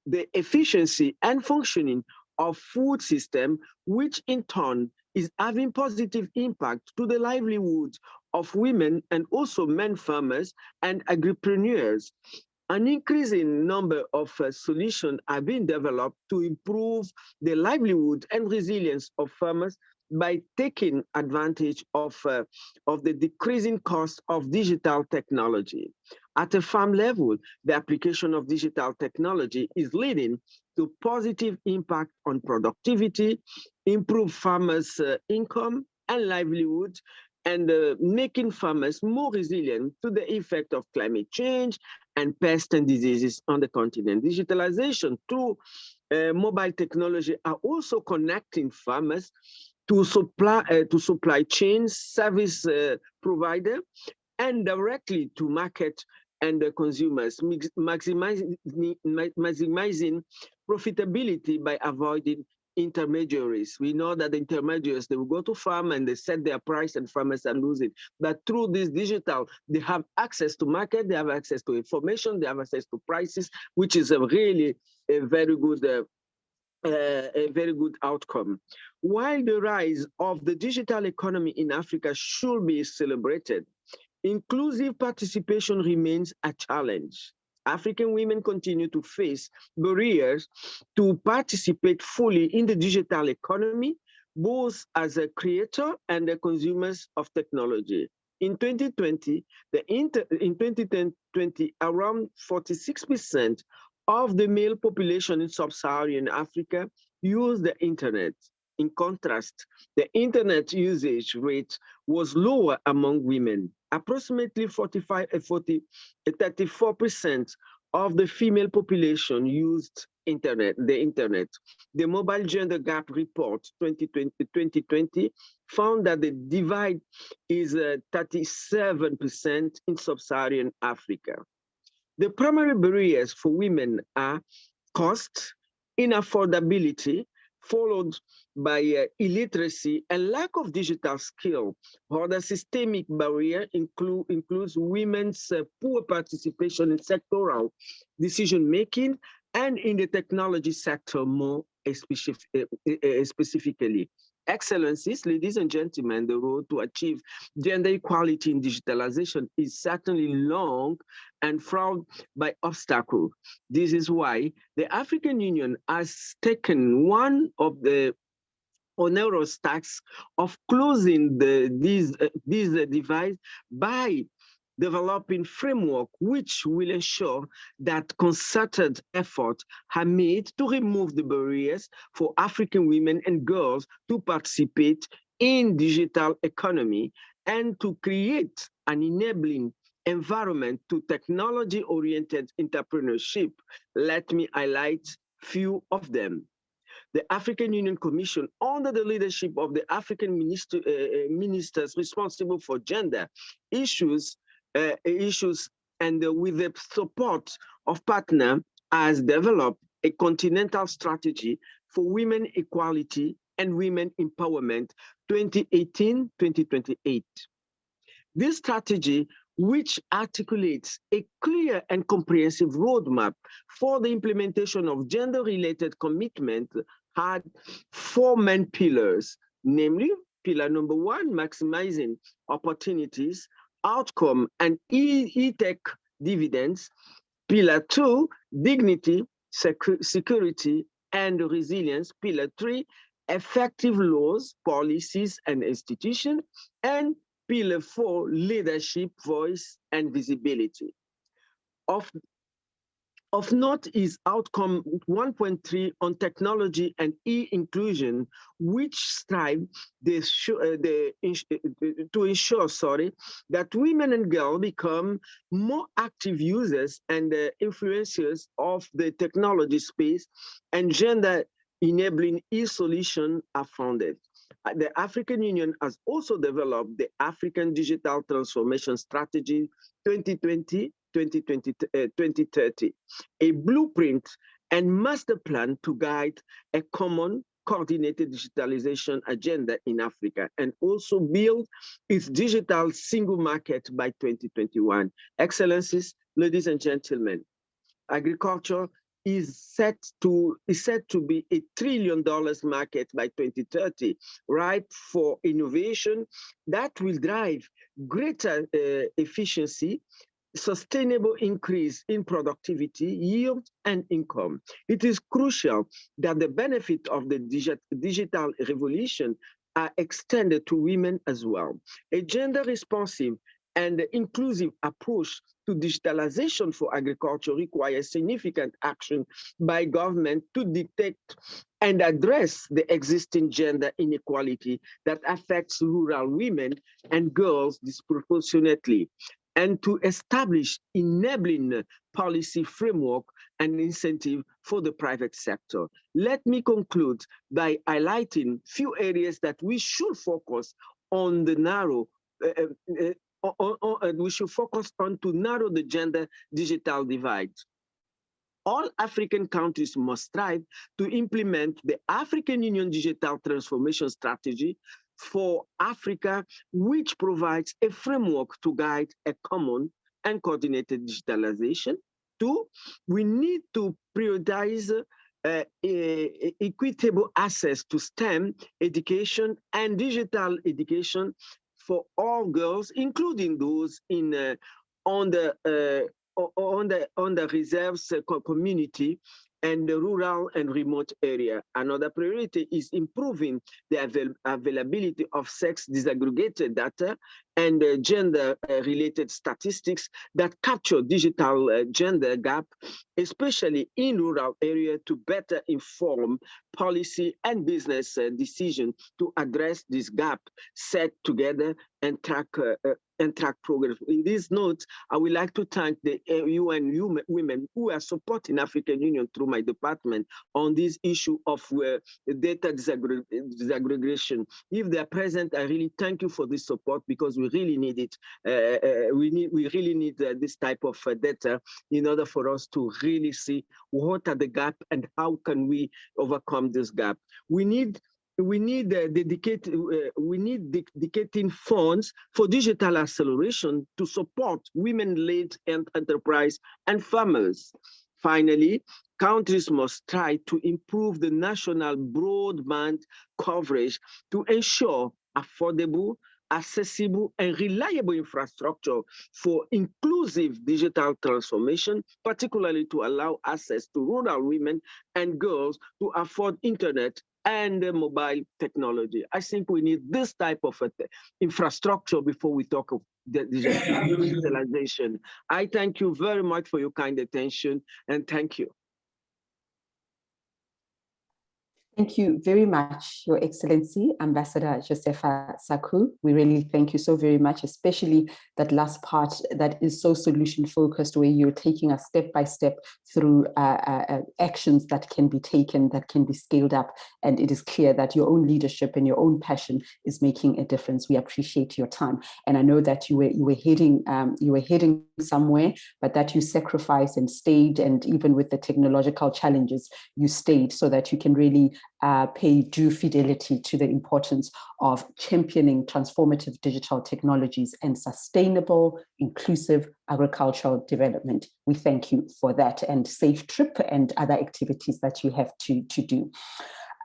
the efficiency and functioning of food system, which in turn is having positive impact to the livelihood of women and also men farmers and agripreneurs. An increasing number of solutions are being developed to improve the livelihood and resilience of farmers by taking advantage of the decreasing cost of digital technology. At a farm level, the application of digital technology is leading to positive impact on productivity, improve farmers' income and livelihood, and making farmers more resilient to the effect of climate change and pests and diseases on the continent. Digitalization through mobile technology are also connecting farmers to supply chain service provider and directly to market and the consumers, maximizing profitability by avoiding intermediaries. We know that the intermediaries, they will go to farm and they set their price and farmers are losing. But through this digital, they have access to market, they have access to information, they have access to prices, which is really a very good outcome. While the rise of the digital economy in Africa should be celebrated, inclusive participation remains a challenge. African women continue to face barriers to participate fully in the digital economy, both as a creator and a consumers of technology. In 2020, around 46% of the male population in sub-Saharan Africa use the internet. In contrast, the internet usage rate was lower among women. Approximately 34% of the female population used the internet. The Mobile Gender Gap Report 2020 found that the divide is 37% in sub-Saharan Africa. The primary barriers for women are cost, inaffordability, followed by illiteracy and lack of digital skill. Other systemic barrier includes women's poor participation in sectoral decision-making and in the technology sector more specifically. Excellencies, ladies and gentlemen, the road to achieve gender equality in digitalization is certainly long and fraught by obstacles. This is why the African Union has taken one of the onerous tasks of closing these divides by developing framework which will ensure that concerted efforts are made to remove the barriers for African women and girls to participate in digital economy and to create an enabling environment to technology-oriented entrepreneurship. Let me highlight few of them. The African Union Commission, under the leadership of the African ministers responsible for gender issues, and with the support of partners, has developed a continental strategy for women equality and women empowerment 2018-2028. This strategy, which articulates a clear and comprehensive roadmap for the implementation of gender-related commitment, had four main pillars, namely pillar number one, maximizing opportunities, outcome, and e-tech dividends. Pillar two, dignity, security, and resilience. Pillar three, effective laws, policies, and institutions. And Pillar four, leadership, voice, and visibility. Of note is outcome 1.3 on technology and e-inclusion, which strive to ensure that women and girls become more active users and influencers of the technology space, and gender enabling e-solutions are founded. The African Union has also developed the African Digital Transformation Strategy 2020-2030, a blueprint and master plan to guide a common coordinated digitalization agenda in Africa, and also build its digital single market by 2021. Excellencies, ladies and gentlemen, agriculture is set to be $1 trillion market by 2030, ripe for innovation that will drive greater efficiency, sustainable increase in productivity, yield, and income. It is crucial that the benefit of the digital revolution are extended to women as well. A gender responsive and inclusive approach to digitalization for agriculture requires significant action by government to detect and address the existing gender inequality that affects rural women and girls disproportionately, and to establish enabling policy framework and incentive for the private sector. Let me conclude by highlighting few areas that we should focus on the narrow we should focus on to narrow the gender digital divide. All African countries must strive to implement the African Union Digital Transformation Strategy for Africa, which provides a framework to guide a common and coordinated digitalization. Two, we need to prioritize equitable access to STEM education and digital education for all girls, including those in on the reserves community and the rural and remote area. Another priority is improving the availability of sex disaggregated data and gender-related statistics that capture digital gender gap, especially in rural areas, to better inform policy and business decisions to address this gap, set together and track progress. In this note, I would like to thank the UN women who are supporting African Union through my department on this issue of data disaggregation. If they are present, I really thank you for this support, because we really need it. We really need this type of data in order for us to really see what are the gaps and how can we overcome this gap. We need dedicating funds for digital acceleration to support women-led enterprise and farmers. Finally, countries must try to improve the national broadband coverage to ensure affordable, accessible, and reliable infrastructure for inclusive digital transformation, particularly to allow access to rural women and girls to afford internet and mobile technology. I think we need this type of infrastructure before we talk of digitalization. I thank you very much for your kind attention, and thank you. Thank you very much, Your Excellency, Ambassador Josefa Saku. We really thank you so very much, especially that last part that is so solution focused, where you're taking us step by step through actions that can be taken, that can be scaled up. And it is clear that your own leadership and your own passion is making a difference. We appreciate your time. And I know that you were heading somewhere, but that you sacrificed and stayed, and even with the technological challenges, you stayed so that you can really pay due fidelity to the importance of championing transformative digital technologies and sustainable, inclusive agricultural development. We thank you for that, and safe trip and other activities that you have to do.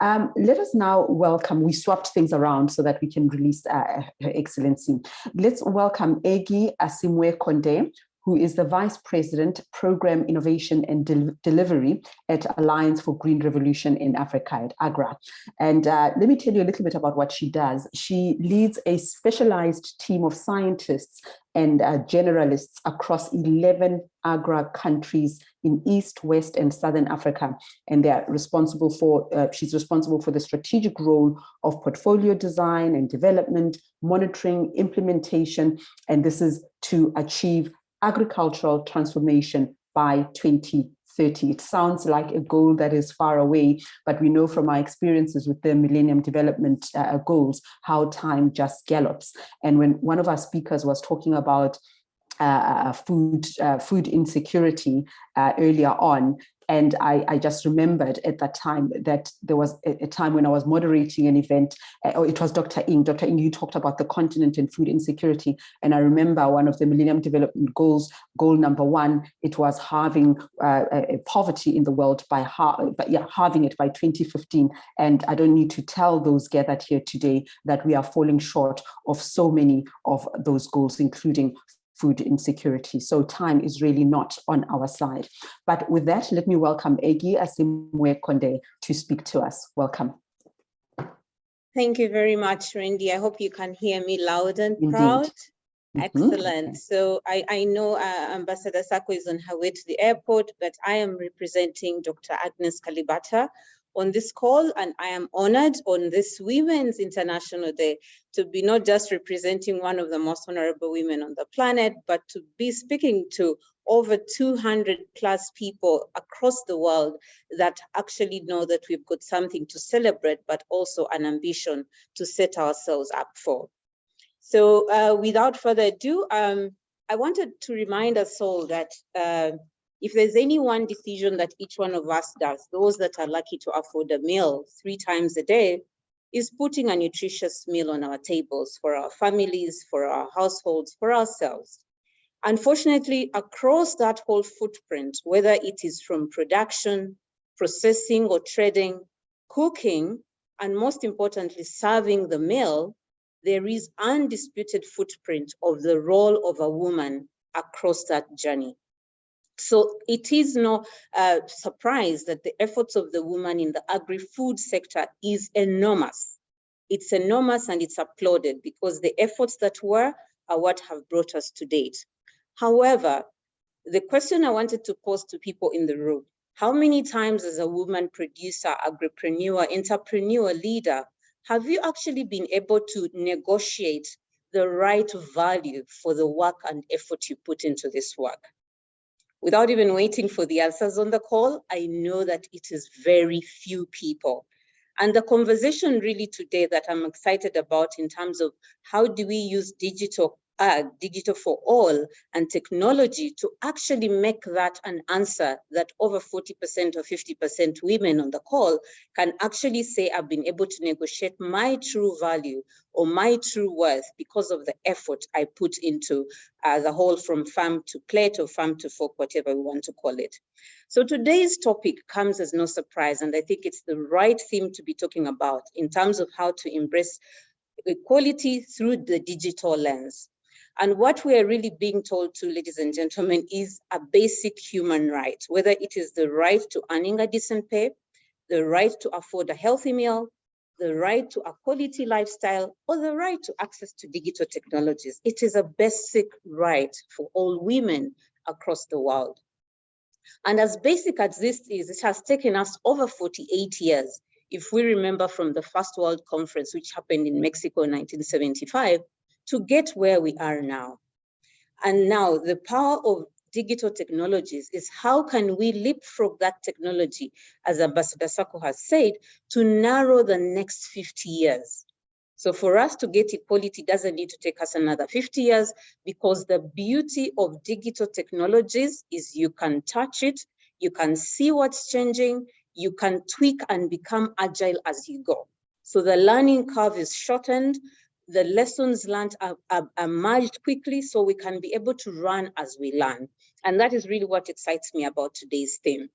Let us now welcome, we swapped things around so that we can release Her Excellency. Let's welcome Egi Asimwe Konde, who is the Vice President, Program Innovation and Delivery at Alliance for Green Revolution in Africa at AGRA. And let me tell you a little bit about what she does. She leads a specialized team of scientists and generalists across 11 AGRA countries in East, West, and Southern Africa. And they're responsible for, she's responsible for the strategic role of portfolio design and development, monitoring, implementation, and this is to achieve agricultural transformation by 2030. It sounds like a goal that is far away, but we know from our experiences with the Millennium Development Goals how time just gallops. And when one of our speakers was talking about food insecurity earlier on, and I just remembered at that time that there was a time when I was moderating an event, it was Dr. Ing. Dr. Ing, you talked about the continent and food insecurity. And I remember one of the Millennium Development Goals, goal number 1, it was halving poverty in the world by halving it by 2015. And I don't need to tell those gathered here today that we are falling short of so many of those goals, including food insecurity. So time is really not on our side. But with that, let me welcome Egi Asimwe Konde to speak to us. Welcome. Thank you very much, Randy. I hope you can hear me loud and Indeed. proud. Excellent. So I know Ambassador Sako is on her way to the airport, but I am representing Dr. Agnes Kalibata on this call, and I am honored on this Women's International Day to be not just representing one of the most honorable women on the planet, but to be speaking to over 200 plus people across the world that actually know that we've got something to celebrate, but also an ambition to set ourselves up for. So without further ado, I wanted to remind us all that if there's any one decision that each one of us does, those that are lucky to afford a meal 3 times a day, is putting a nutritious meal on our tables for our families, for our households, for ourselves. Unfortunately, across that whole footprint, whether it is from production, processing or trading, cooking, and most importantly, serving the meal, there is undisputed footprint of the role of a woman across that journey. So it is no surprise that the efforts of the woman in the agri-food sector is enormous. It's enormous and it's applauded because the efforts that were are what have brought us to date. However, the question I wanted to pose to people in the room, how many times as a woman producer, agripreneur, entrepreneur, leader, have you actually been able to negotiate the right value for the work and effort you put into this work? Without even waiting for the answers on the call, I know that it is very few people. And the conversation really today that I'm excited about in terms of how do we use digital for all and technology to actually make that an answer that over 40% or 50% women on the call can actually say, I've been able to negotiate my true value or my true worth because of the effort I put into the whole from farm to plate or farm to fork, whatever we want to call it. So today's topic comes as no surprise, and I think it's the right theme to be talking about in terms of how to embrace equality through the digital lens. And what we are really being told to, ladies and gentlemen, is a basic human right, whether it is the right to earning a decent pay, the right to afford a healthy meal, the right to a quality lifestyle, or the right to access to digital technologies. It is a basic right for all women across the world. And as basic as this is, it has taken us over 48 years if we remember from the First World Conference, which happened in Mexico in 1975, to get where we are now. And now the power of digital technologies is how can we leapfrog that technology, as Ambassador Sako has said, to narrow the next 50 years. So for us to get equality doesn't need to take us another 50 years, because the beauty of digital technologies is you can touch it, you can see what's changing, you can tweak and become agile as you go. So the learning curve is shortened, the lessons learned are merged quickly, so we can be able to run as we learn. And that is really what excites me about today's theme.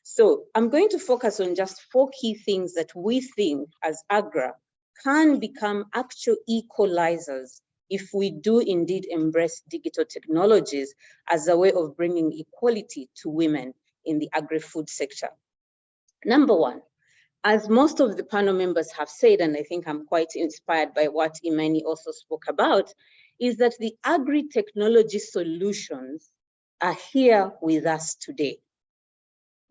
So I'm going to focus on just 4 key things that we think as AGRA can become actual equalizers if we do indeed embrace digital technologies as a way of bringing equality to women in the agri-food sector. Number 1, as most of the panel members have said, and I think I'm quite inspired by what Imani also spoke about, is that the agri-technology solutions are here with us today.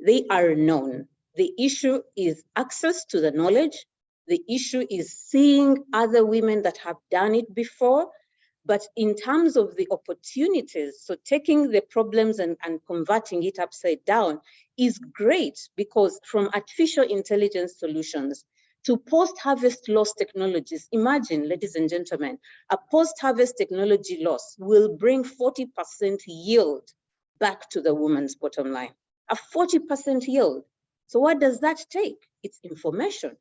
They are known. The issue is access to the knowledge. The issue is seeing other women that have done it before. But in terms of the opportunities, so taking the problems and converting it upside down is great, because from artificial intelligence solutions to post-harvest loss technologies, imagine, ladies and gentlemen, a post-harvest technology loss will bring 40% yield back to the woman's bottom line, a 40% yield. So what does that take? It's information,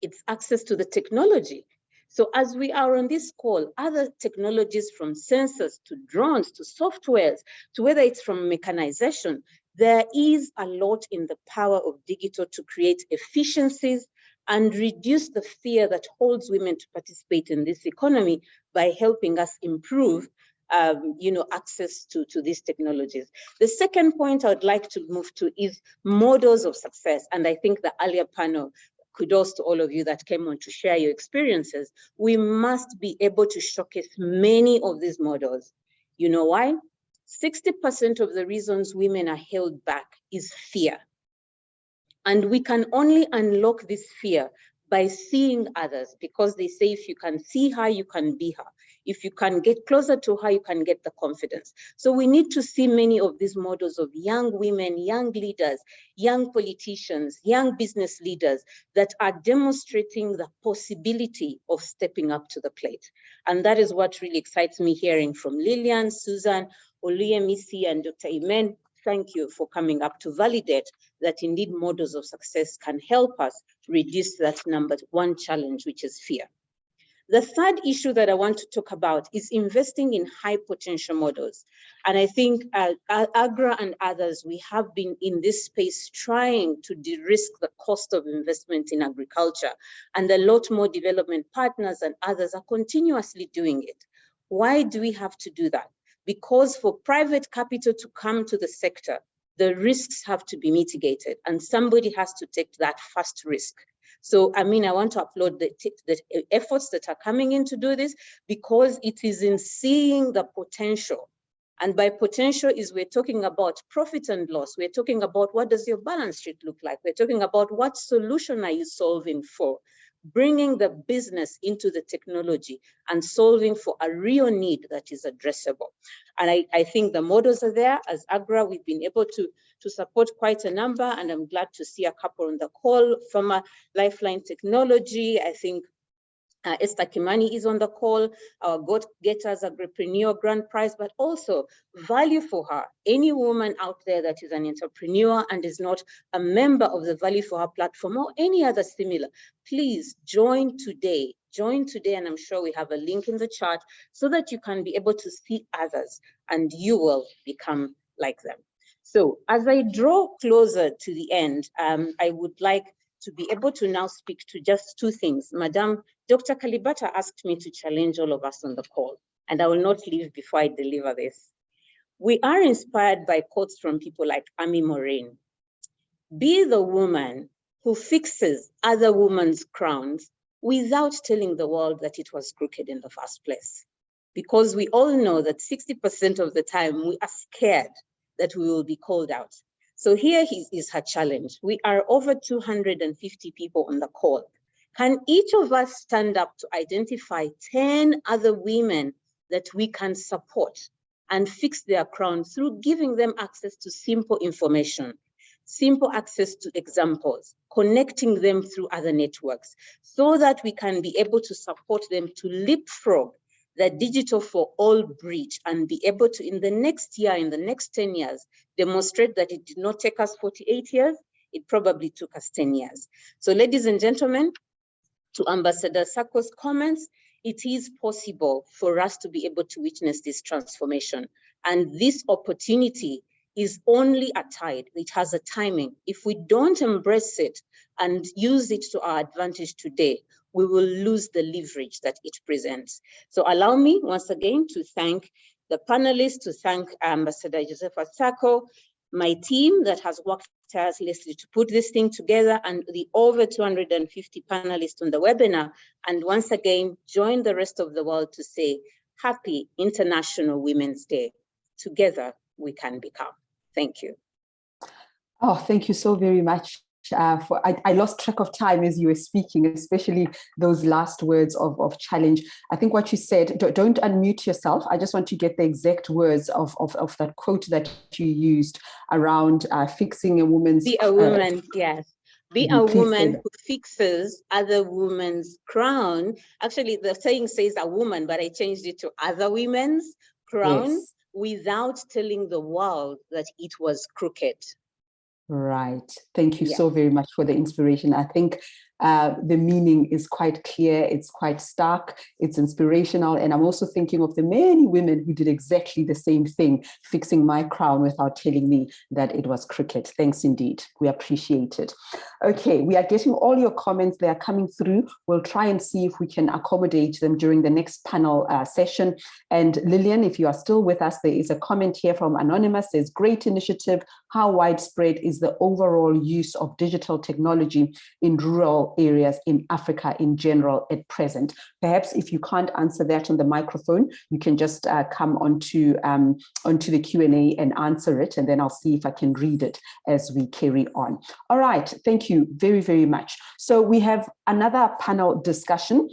it's access to the technology. So as we are on this call, other technologies from sensors to drones to softwares to whether it's from mechanization, there is a lot in the power of digital to create efficiencies and reduce the fear that holds women to participate in this economy by helping us improve access to these technologies. The second point I would like to move to is models of success. And I think the earlier panel, kudos to all of you that came on to share your experiences. We must be able to showcase many of these models. You know why? 60% of the reasons women are held back is fear. And we can only unlock this fear by seeing others, because they say if you can see her, you can be her. If you can get closer to her, you can get the confidence. So we need to see many of these models of young women, young leaders, young politicians, young business leaders that are demonstrating the possibility of stepping up to the plate. And that is what really excites me hearing from Lillian, Susan, Oluyemisi, and Dr. Imen. Thank you for coming up to validate that indeed models of success can help us reduce that number 1 challenge, which is fear. The third issue that I want to talk about is investing in high potential models. And I think AGRA and others, we have been in this space trying to de-risk the cost of investment in agriculture. And a lot more development partners and others are continuously doing it. Why do we have to do that? Because for private capital to come to the sector, the risks have to be mitigated and somebody has to take that first risk. So, I mean, I want to applaud the efforts that are coming in to do this, because it is in seeing the potential. And by potential is we're talking about profit and loss. We're talking about what does your balance sheet look like? We're talking about what solution are you solving for? Bringing the business into the technology and solving for a real need that is addressable. And I think the models are there. As AGRA, we've been able to support quite a number, and I'm glad to see a couple on the call from a Lifeline Technology. I think Esther Kimani is on the call, our Go-Getters Agripreneur Grand Prize, but also Value for Her. Any woman out there that is an entrepreneur and is not a member of the Value for Her platform or any other similar, please join today. Join today, and I'm sure we have a link in the chat so that you can be able to see others and you will become like them. So as I draw closer to the end, I would like to be able to now speak to just 2 things. Madam Dr. Kalibata asked me to challenge all of us on the call, and I will not leave before I deliver this. We are inspired by quotes from people like Amy Moraine. Be the woman who fixes other women's crowns without telling the world that it was crooked in the first place. Because we all know that 60% of the time we are scared that we will be called out. So here is her challenge. We are over 250 people on the call. Can each of us stand up to identify 10 other women that we can support and fix their crown through giving them access to simple information, simple access to examples, connecting them through other networks, so that we can be able to support them to leapfrog the digital for all breach and be able to, in the next year, in the next 10 years, demonstrate that it did not take us 48 years, it probably took us 10 years. So ladies and gentlemen, to Ambassador Sako's comments, it is possible for us to be able to witness this transformation. And this opportunity is only a tide. It has a timing. If we don't embrace it and use it to our advantage today, we will lose the leverage that it presents. So allow me once again to thank the panelists, to thank Ambassador Josepha Sako, my team that has worked tirelessly to put this thing together, and the over 250 panelists on the webinar. And once again, join the rest of the world to say, Happy International Women's Day. Together we can become. Thank you. Oh, thank you so very much. I lost track of time as you were speaking, especially those last words of challenge. I think what you said, don't unmute yourself. I just want to get the exact words of that quote that you used around fixing a woman's... Be a woman, yes. Be a woman who fixes other women's crown. Actually, the saying says a woman, but I changed it to other women's crown, yes, without telling the world that it was crooked. Right. Thank you so very much for the inspiration. I think the meaning is quite clear. It's quite stark. It's inspirational. And I'm also thinking of the many women who did exactly the same thing, fixing my crown without telling me that it was crooked. Thanks indeed. We appreciate it. Okay, we are getting all your comments. They are coming through. We'll try and see if we can accommodate them during the next panel session. And Lillian, if you are still with us, there is a comment here from Anonymous. Says, great initiative. How widespread is the overall use of digital technology in rural areas in Africa in general at present? Perhaps if you can't answer that on the microphone, you can just come onto the Q&A and answer it, and then I'll see if I can read it as we carry on. All right, thank you very, very much. So we have another panel discussion.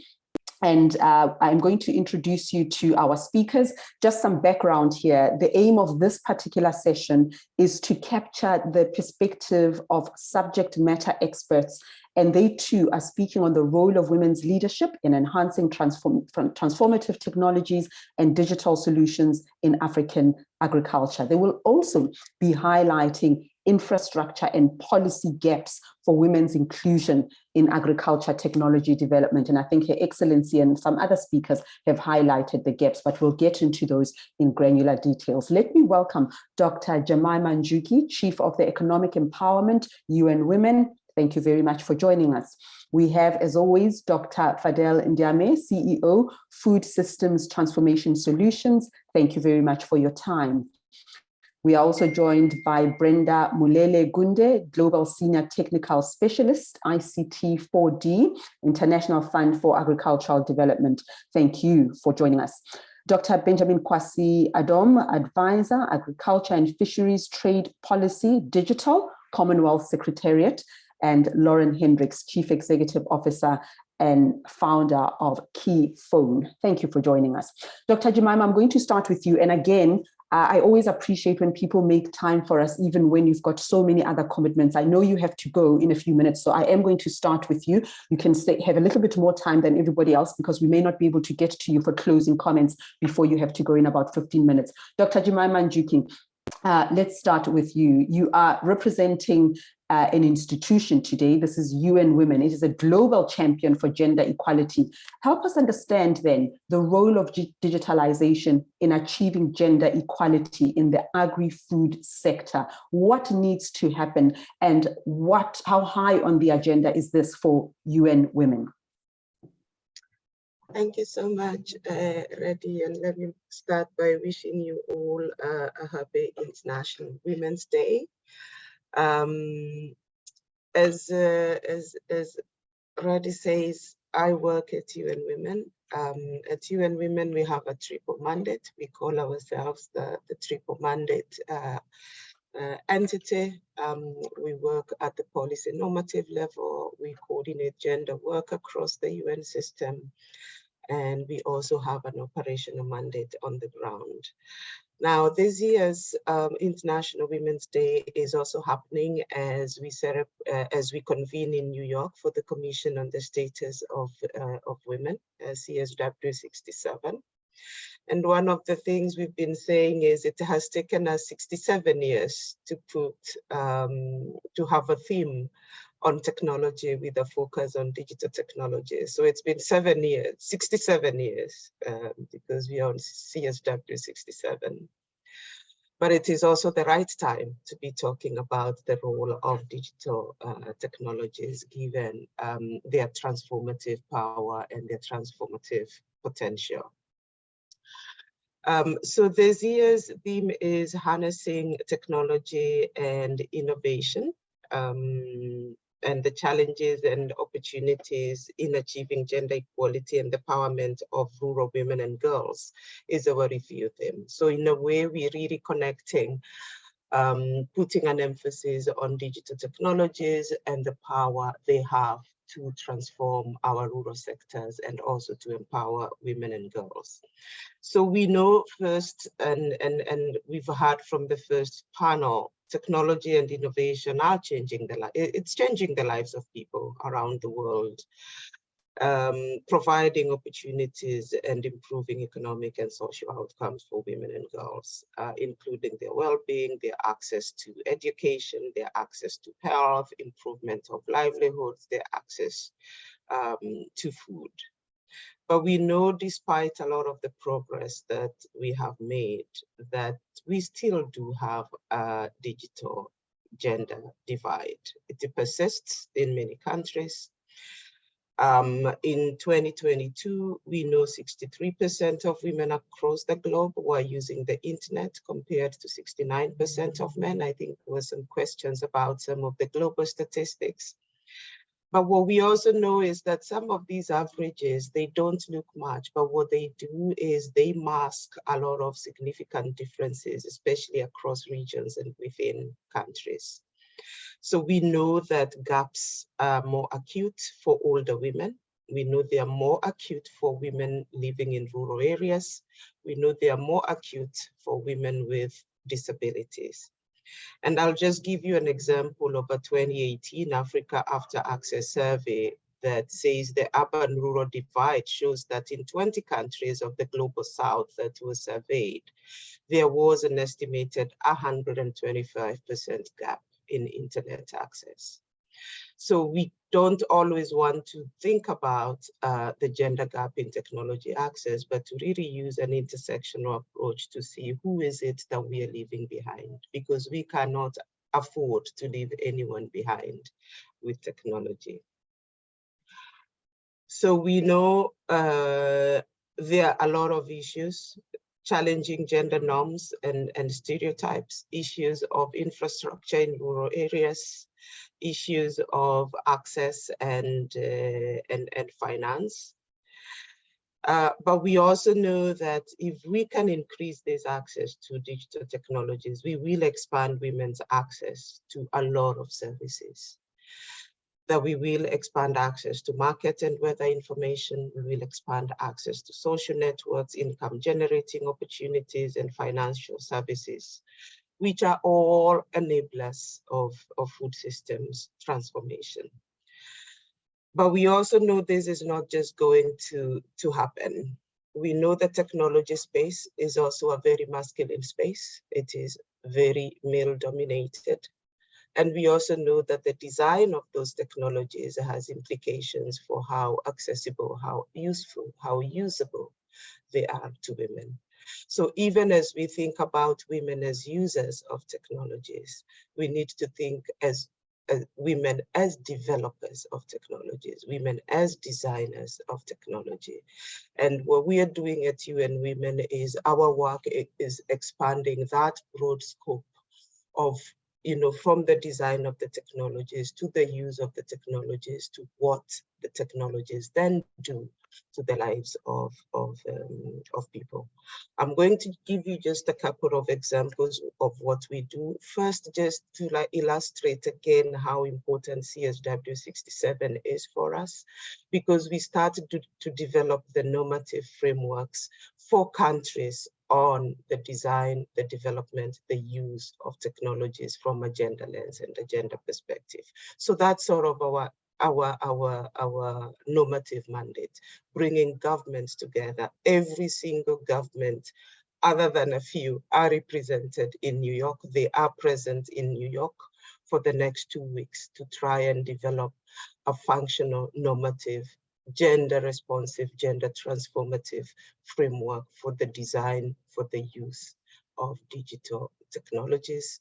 And I'm going to introduce you to our speakers. Just some background here. The aim of this particular session is to capture the perspective of subject matter experts, and they too are speaking on the role of women's leadership in enhancing transformative technologies and digital solutions in African agriculture. They will also be highlighting infrastructure and policy gaps for women's inclusion in agriculture technology development. And I think Her Excellency and some other speakers have highlighted the gaps, but we'll get into those in granular details. Let me welcome Dr. Jemima Njuki, Chief of the Economic Empowerment, UN Women. Thank you very much for joining us. We have, as always, Dr. Fadel Ndiame, CEO, Food Systems Transformation Solutions. Thank you very much for your time. We are also joined by Brenda Mulele Gunde, Global Senior Technical Specialist, ICT 4D, International Fund for Agricultural Development. Thank you for joining us. Dr. Benjamin Kwasi Adom, Advisor, Agriculture and Fisheries Trade Policy, Digital, Commonwealth Secretariat, and Lauren Hendricks, Chief Executive Officer and founder of Key Phone. Thank you for joining us. Dr. Jemima, I'm going to start with you. And again, I always appreciate when people make time for us, even when you've got so many other commitments. I know you have to go in a few minutes, so I am going to start with you. You can have a little bit more time than everybody else because we may not be able to get to you for closing comments before you have to go in about 15 minutes. Dr. Jemima Njuki, let's start with you. You are representing an institution today. This is UN Women. It is a global champion for gender equality. Help us understand then the role of digitalization in achieving gender equality in the agri-food sector. What needs to happen, and how high on the agenda is this for UN Women? Thank you so much, Reddy, and let me start by wishing you all a happy International Women's Day. As Reddy says, I work at UN Women. At UN Women, we have a triple mandate. We call ourselves the triple mandate entity. We work at the policy normative level. We coordinate gender work across the UN system. And we also have an operational mandate on the ground. Now, this year's International Women's Day is also happening as we convene in New York for the Commission on the Status of Women, CSW 67. And one of the things we've been saying is it has taken us 67 years to have a theme on technology with a focus on digital technology. So it's been 67 years, because we are on CSW 67. But it is also the right time to be talking about the role of digital technologies, given their transformative power and their transformative potential. So this year's theme is harnessing technology and innovation, and the challenges and opportunities in achieving gender equality and empowerment of rural women and girls is our review theme. So in a way, we're really connecting, putting an emphasis on digital technologies and the power they have to transform our rural sectors and also to empower women and girls. So we know first, and we've heard from the first panel, technology and innovation are changing it's changing the lives of people around the world, providing opportunities and improving economic and social outcomes for women and girls, including their well-being, their access to education, their access to health, improvement of livelihoods, their access to food. But we know, despite a lot of the progress that we have made, that we still do have a digital gender divide. It persists in many countries. In 2022, we know 63% of women across the globe were using the internet compared to 69% of men. I think there were some questions about some of the global statistics. But what we also know is that some of these averages, they don't look much, but what they do is they mask a lot of significant differences, especially across regions and within countries. So we know that gaps are more acute for older women. We know they are more acute for women living in rural areas. We know they are more acute for women with disabilities. And I'll just give you an example of a 2018 Africa After Access survey that says the urban-rural divide shows that in 20 countries of the global south that was surveyed, there was an estimated 125% gap in internet access. So we don't always want to think about the gender gap in technology access, but to really use an intersectional approach to see who is it that we are leaving behind, because we cannot afford to leave anyone behind with technology. So we know there are a lot of issues, challenging gender norms and stereotypes, issues of infrastructure in rural areas, issues of access and finance. But we also know that if we can increase this access to digital technologies, we will expand women's access to a lot of services. That we will expand access to market and weather information, we will expand access to social networks, income generating opportunities, and financial services, which are all enablers of food systems transformation. But we also know this is not just going to happen. We know the technology space is also a very masculine space. It is very male dominated. And we also know that the design of those technologies has implications for how accessible, how useful, how usable they are to women. So even as we think about women as users of technologies, we need to think as women as developers of technologies, women as designers of technology. And what we are doing at UN Women is our work is expanding that broad scope of from the design of the technologies to the use of the technologies to what the technologies then do to the lives of people. I'm going to give you just a couple of examples of what we do. First, just to illustrate again how important CSW 67 is for us, because we started to develop the normative frameworks for countries on the design, the development, the use of technologies from a gender lens and a gender perspective. So that's sort of our normative mandate, bringing governments together. Every single government, other than a few, are represented in New York. They are present in New York for the next 2 weeks to try and develop a functional, normative, gender responsive, gender transformative framework for the design, for the use of digital technologies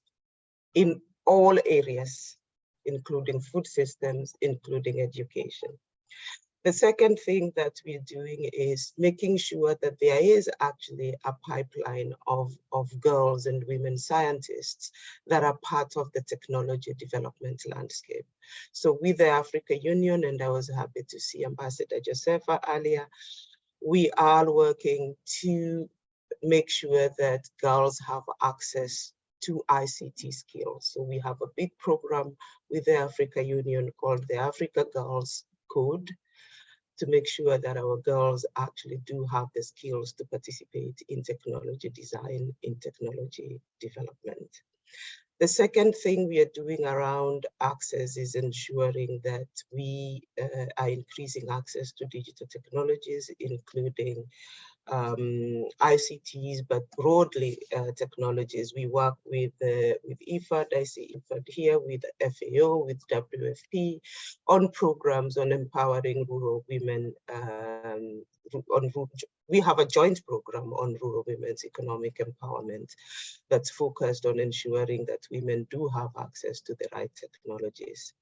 in all areas, including food systems, including education. The second thing that we're doing is making sure that there is actually a pipeline of girls and women scientists that are part of the technology development landscape. So with the Africa Union, and I was happy to see Ambassador Josefa earlier, we are working to make sure that girls have access to ICT skills. So we have a big program with the Africa Union called the Africa Girls Code, to make sure that our girls actually do have the skills to participate in technology design, in technology development. The second thing we are doing around access is ensuring that we are increasing access to digital technologies, including ICTs, but broadly technologies. We work with IFAD, I see IFAD here, with FAO, with WFP, on programs on empowering rural women. We have a joint program on rural women's economic empowerment that's focused on ensuring that women do have access to the right technologies.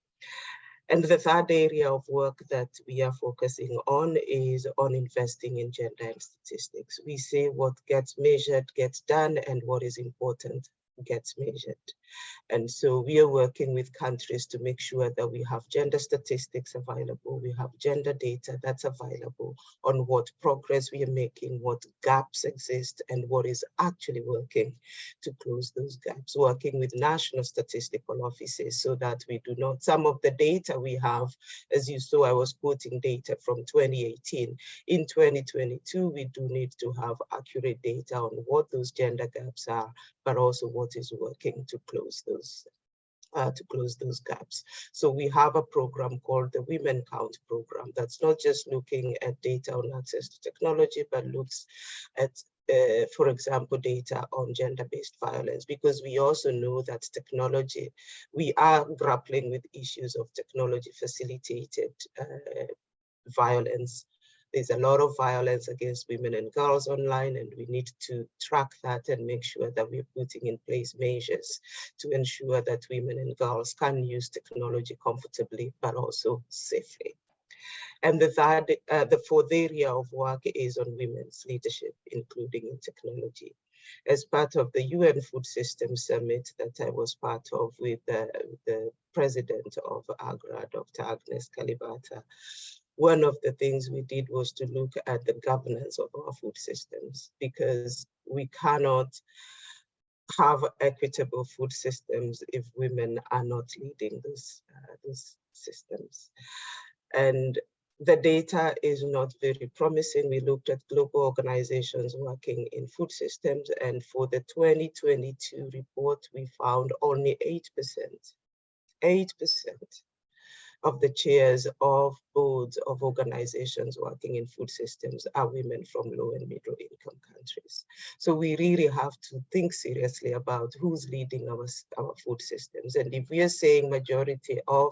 And the third area of work that we are focusing on is on investing in gender and statistics. We say what gets measured gets done, and what is important gets measured. And so we are working with countries to make sure that we have gender statistics available, we have gender data that's available on what progress we are making, what gaps exist, and what is actually working to close those gaps, working with national statistical offices so that we do not, some of the data we have, as you saw, I was quoting data from 2018. In 2022, we do need to have accurate data on what those gender gaps are, but also what is working to close those gaps. So we have a program called the Women Count program that's not just looking at data on access to technology, but looks at, for example, data on gender-based violence, because we also know that technology, we are grappling with issues of technology-facilitated violence. There's a lot of violence against women and girls online, and we need to track that and make sure that we're putting in place measures to ensure that women and girls can use technology comfortably, but also safely. And the fourth area of work is on women's leadership, including in technology. As part of the UN Food Systems Summit that I was part of with the president of AGRA, Dr. Agnes Kalibata, one of the things we did was to look at the governance of our food systems, because we cannot have equitable food systems if women are not leading those systems. And the data is not very promising. We looked at global organizations working in food systems, and for the 2022 report, we found only 8% of the chairs of boards of organizations working in food systems are women from low and middle income countries. So we really have to think seriously about who's leading our food systems. And if we are saying majority of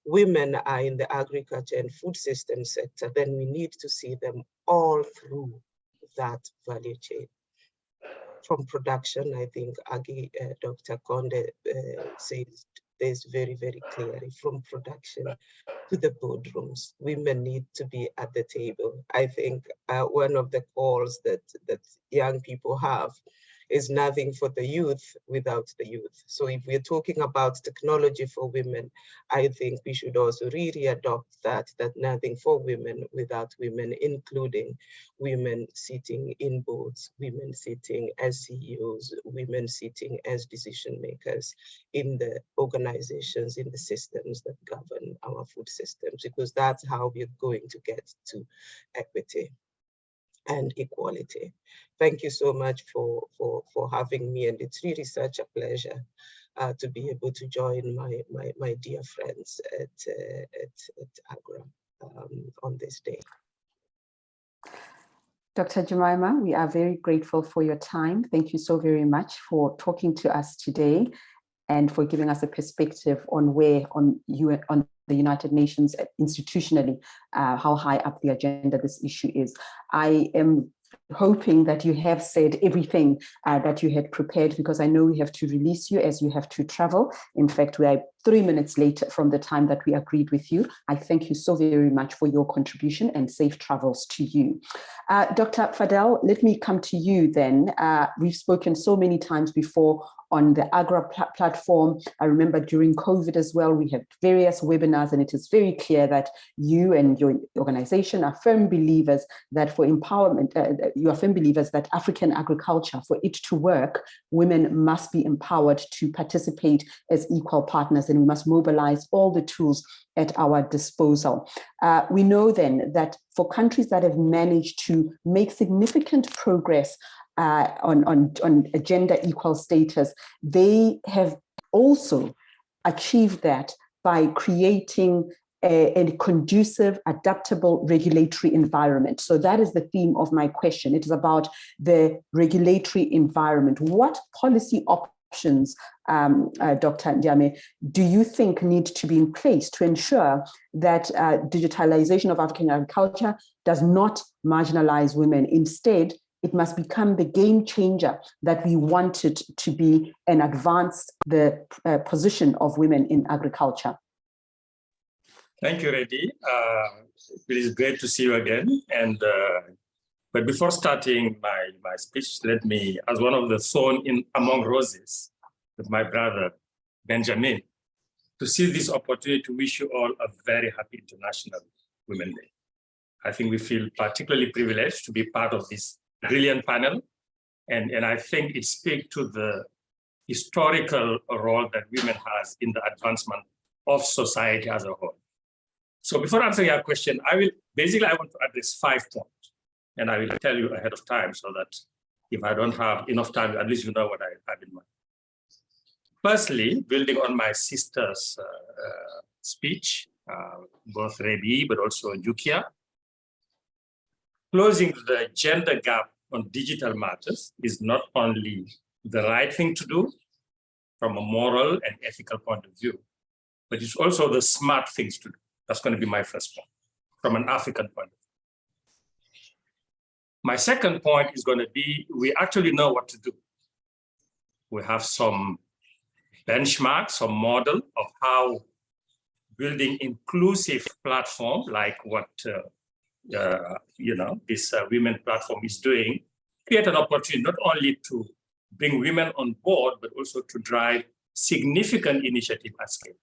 women are in the agriculture and food system sector, then we need to see them all through that value chain. From production, I think Dr. Conde says this very, very clearly, from production to the boardrooms, women need to be at the table. I think one of the calls that young people have is nothing for the youth without the youth. So if we're talking about technology for women, I think we should also really adopt that nothing for women without women, including women sitting in boards, women sitting as CEOs, women sitting as decision makers in the organizations, in the systems that govern our food systems, because that's how we're going to get to equity and equality. Thank you so much for having me, and it's really such a pleasure to be able to join my dear friends at AGRA on this day. Dr. Jemima, we are very grateful for your time. Thank you so very much for talking to us today and for giving us a perspective on where on the United Nations institutionally, how high up the agenda this issue is. I am hoping that you have said everything that you had prepared, because I know we have to release you as you have to travel. In fact, we are 3 minutes late from the time that we agreed with you. I thank you so very much for your contribution, and safe travels to you. Dr. Fadel, let me come to you then. We've spoken so many times before on the AGRA platform. I remember during COVID as well, we had various webinars, and it is very clear that you and your organization are firm believers that for empowerment, you are firm believers that African agriculture, for it to work, women must be empowered to participate as equal partners, and we must mobilize all the tools at our disposal. We know then that for countries that have managed to make significant progress on gender equal status, they have also achieved that by creating a conducive, adaptable regulatory environment. So that is the theme of my question. It is about the regulatory environment. What policy options, Dr. Ndiame, do you think need to be in place to ensure that digitalization of African agriculture does not marginalize women? Instead, it must become the game changer that we wanted to be and advance the position of women in agriculture. Thank you, Reddy. It is great to see you again. And but before starting my speech, let me, as one of the thorn in among roses with my brother Benjamin, to see this opportunity to wish you all a very happy International Women's Day. I think we feel particularly privileged to be part of this brilliant panel, and I think it speaks to the historical role that women has in the advancement of society as a whole. So before answering your question, I want to address 5 points, and I will tell you ahead of time so that if I don't have enough time, at least you know what I have in mind. Firstly, building on my sister's speech, both Rebi, but also Jukia, closing the gender gap on digital matters is not only the right thing to do from a moral and ethical point of view, but it's also the smart things to do. That's going to be my first point from an African point of view. My second point is going to be, we actually know what to do. We have some benchmarks, some model of how building inclusive platform like what this women platform is doing, create an opportunity not only to bring women on board, but also to drive significant initiative at scale.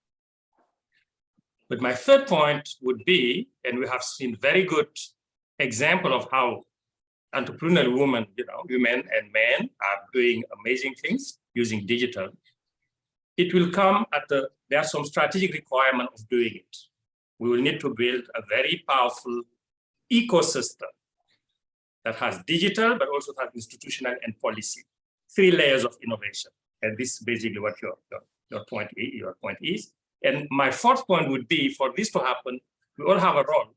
But my third point would be, and we have seen very good example of how entrepreneurial women, women and men are doing amazing things using digital. It will come at there are some strategic requirement of doing it. We will need to build a very powerful ecosystem that has digital, but also has institutional and policy. 3 layers of innovation. And this is basically what your point is. And my 4th point would be, for this to happen, we all have a role.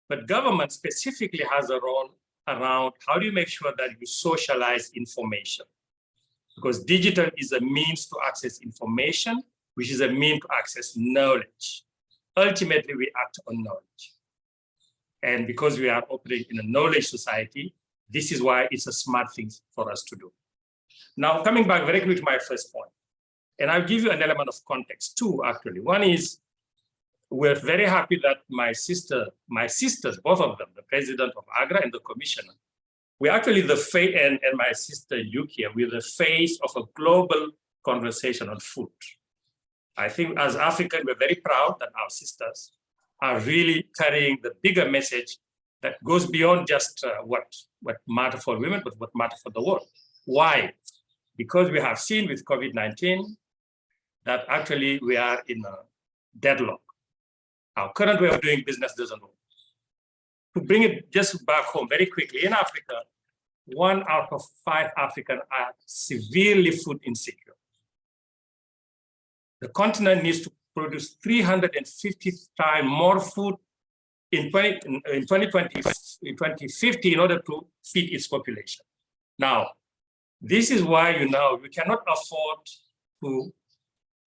But government specifically has a role around how do you make sure that you socialize information? Because digital is a means to access information, which is a means to access knowledge. Ultimately, we act on knowledge. And because we are operating in a knowledge society, this is why it's a smart thing for us to do. Now, coming back very quickly to my first point, and I'll give you an element of context too, actually. One is, we're very happy that my sisters, both of them, the president of AGRA and the commissioner, we're actually the face, and my sister Yuki, we're the face of a global conversation on food. I think as Africans, we're very proud that our sisters are really carrying the bigger message that goes beyond just what matters for women, but what matters for the world. Why? Because we have seen with COVID-19 that actually we are in a deadlock. Our current way of doing business doesn't work. To bring it just back home very quickly, in Africa, 1 out of 5 Africans are severely food insecure. The continent needs to produce 350 times more food in 2050 in order to feed its population. Now, this is why we cannot afford to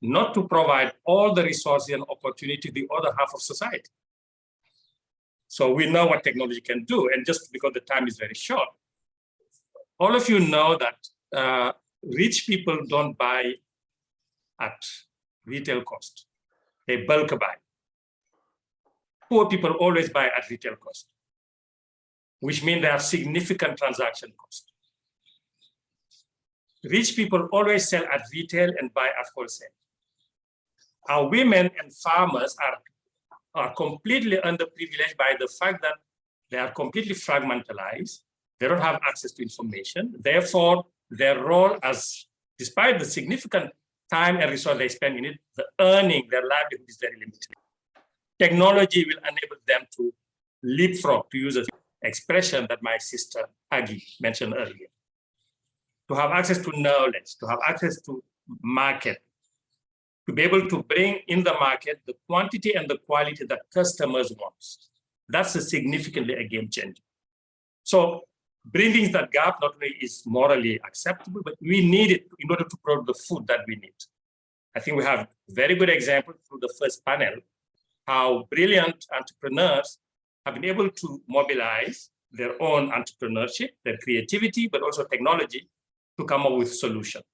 not to provide all the resources and opportunity to the other half of society. So we know what technology can do, and just because the time is very short, all of you know that rich people don't buy at retail cost. They bulk buy. Poor people always buy at retail cost, which means they have significant transaction cost. Rich people always sell at retail and buy at wholesale. Our women and farmers are completely underprivileged by the fact that they are completely fragmentalized. They don't have access to information. Therefore, their role despite the significant time and resource they spend in it, the earning, their livelihood is very limited. Technology will enable them to leapfrog, to use an expression that my sister Aggie mentioned earlier. To have access to knowledge, to have access to market, to be able to bring in the market the quantity and the quality that customers want. That's significantly a game changer. So bridging that gap not only is morally acceptable, but we need it in order to produce the food that we need. I think we have very good example through the first panel, how brilliant entrepreneurs have been able to mobilize their own entrepreneurship, their creativity, but also technology to come up with solutions.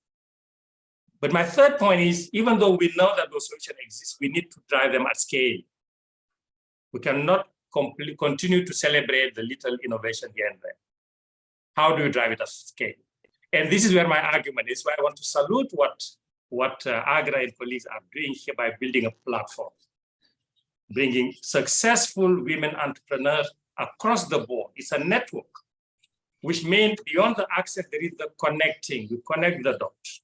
But my third point is, even though we know that those solutions exist, we need to drive them at scale. We cannot continue to celebrate the little innovation here and there. How do you drive it at scale? And this is where my argument is, where I want to salute what AGRA and colleagues are doing here by building a platform, bringing successful women entrepreneurs across the board. It's a network, which means beyond the access, there is the connecting. We connect the dots,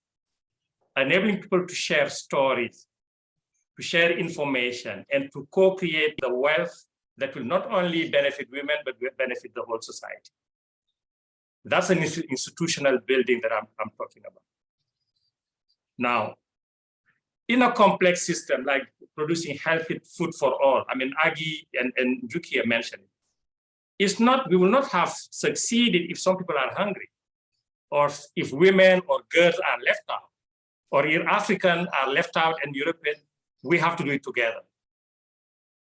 enabling people to share stories, to share information, and to co-create the wealth that will not only benefit women, but will benefit the whole society. That's an institutional building that I'm talking about. Now, in a complex system like producing healthy food for all, I mean, Aggie and Jukia mentioned it. It's not, we will not have succeeded if some people are hungry, or if women or girls are left out, or if Africans are left out and European. We have to do it together.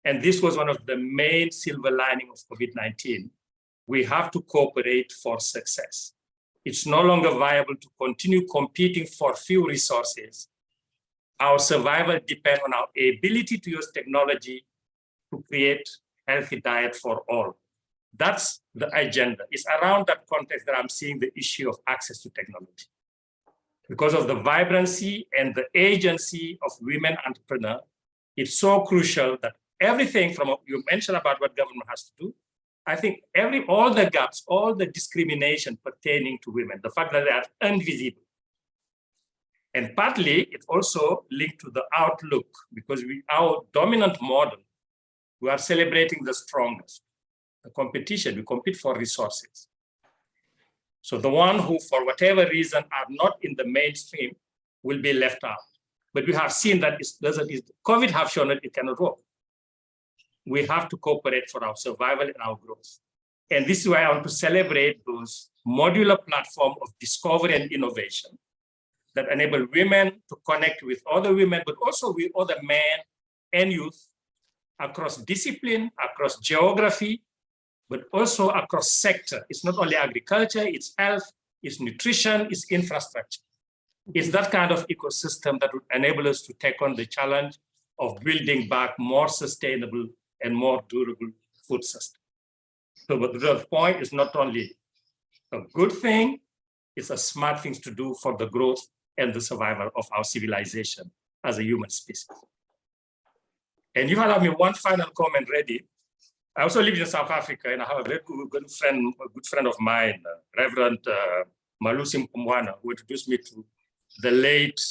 And this was one of the main silver lining of COVID-19. We have to cooperate for success. It's no longer viable to continue competing for few resources. Our survival depends on our ability to use technology to create healthy diet for all. That's the agenda. It's around that context that I'm seeing the issue of access to technology. Because of the vibrancy and the agency of women entrepreneurs, it's so crucial that everything from what you mentioned about what government has to do, I think all the gaps, all the discrimination pertaining to women, the fact that they are invisible. And partly it's also linked to the outlook, because our dominant model, we are celebrating the strongest. The competition, we compete for resources. So the one who, for whatever reason, are not in the mainstream will be left out. But we have seen that COVID have shown that it cannot work. We have to cooperate for our survival and our growth. And this is why I want to celebrate those modular platforms of discovery and innovation that enable women to connect with other women, but also with other men and youth across discipline, across geography, but also across sector. It's not only agriculture, it's health, it's nutrition, it's infrastructure. It's that kind of ecosystem that would enable us to take on the challenge of building back more sustainable and more durable food system. So but the point is not only a good thing. It's a smart thing to do for the growth and the survival of our civilization as a human species. And you allow me one final comment ready. I also live in South Africa, and I have a very good friend of mine, Reverend Malusi Mpumwana, who introduced me to the late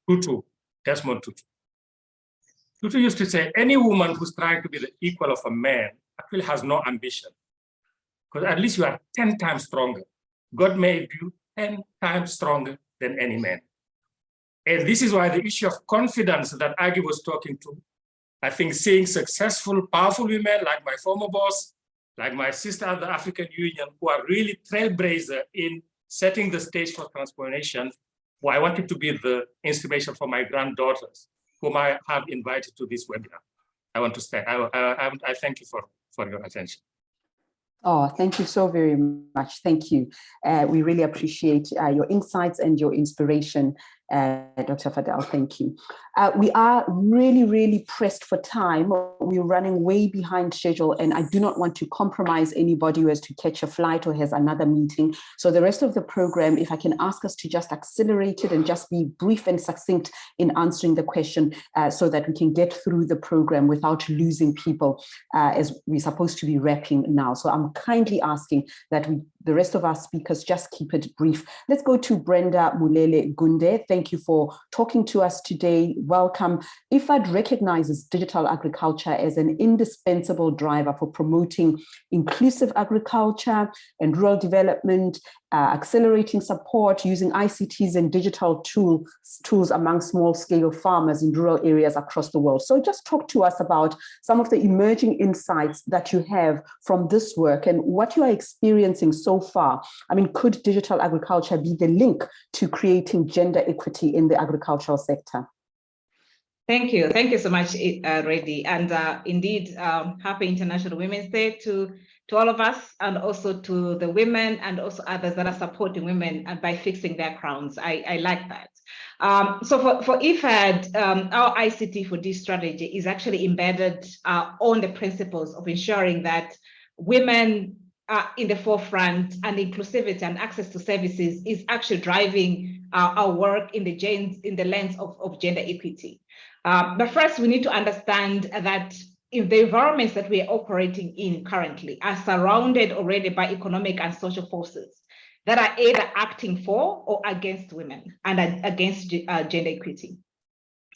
Tutu, Desmond Tutu. Tutu used to say, any woman who's trying to be the equal of a man actually has no ambition, because at least you are 10 times stronger. God made you 10 times stronger than any man. And this is why the issue of confidence that Aggie was talking to, I think seeing successful, powerful women like my former boss, like my sister at the African Union, who are really trailblazer in setting the stage for transformation, well, I wanted to be the inspiration for my granddaughters, whom I have invited to this webinar. I want to stay. I thank you for your attention. Oh, thank you so very much. Thank you. We really appreciate your insights and your inspiration, Dr. Fadel. Thank you. We are really pressed for time. We're running way behind schedule, and I do not want to compromise anybody who has to catch a flight or has another meeting. So the rest of the program, if I can ask us to just accelerate it and just be brief and succinct in answering the question so that we can get through the program without losing people as we're supposed to be wrapping now. So I'm kindly asking that the rest of our speakers just keep it brief. Let's go to Brenda Mulele Gunde. Thank you for talking to us today. Welcome. IFAD recognizes digital agriculture as an indispensable driver for promoting inclusive agriculture and rural development, accelerating support using ICTs and digital tools among small-scale farmers in rural areas across the world. So just talk to us about some of the emerging insights that you have from this work and what you are experiencing so far. I mean, could digital agriculture be the link to creating gender equity in the agricultural sector? Thank you. Thank you so much, Reddy. And indeed, happy International Women's Day to all of us, and also to the women and also others that are supporting women by fixing their crowns. I like that. So for IFAD, our ICT for D strategy is actually embedded on the principles of ensuring that women are in the forefront, and inclusivity and access to services is actually driving our work in the lens of gender equity. But first, we need to understand that if the environments that we are operating in currently are surrounded already by economic and social forces that are either acting for or against women and against gender equity.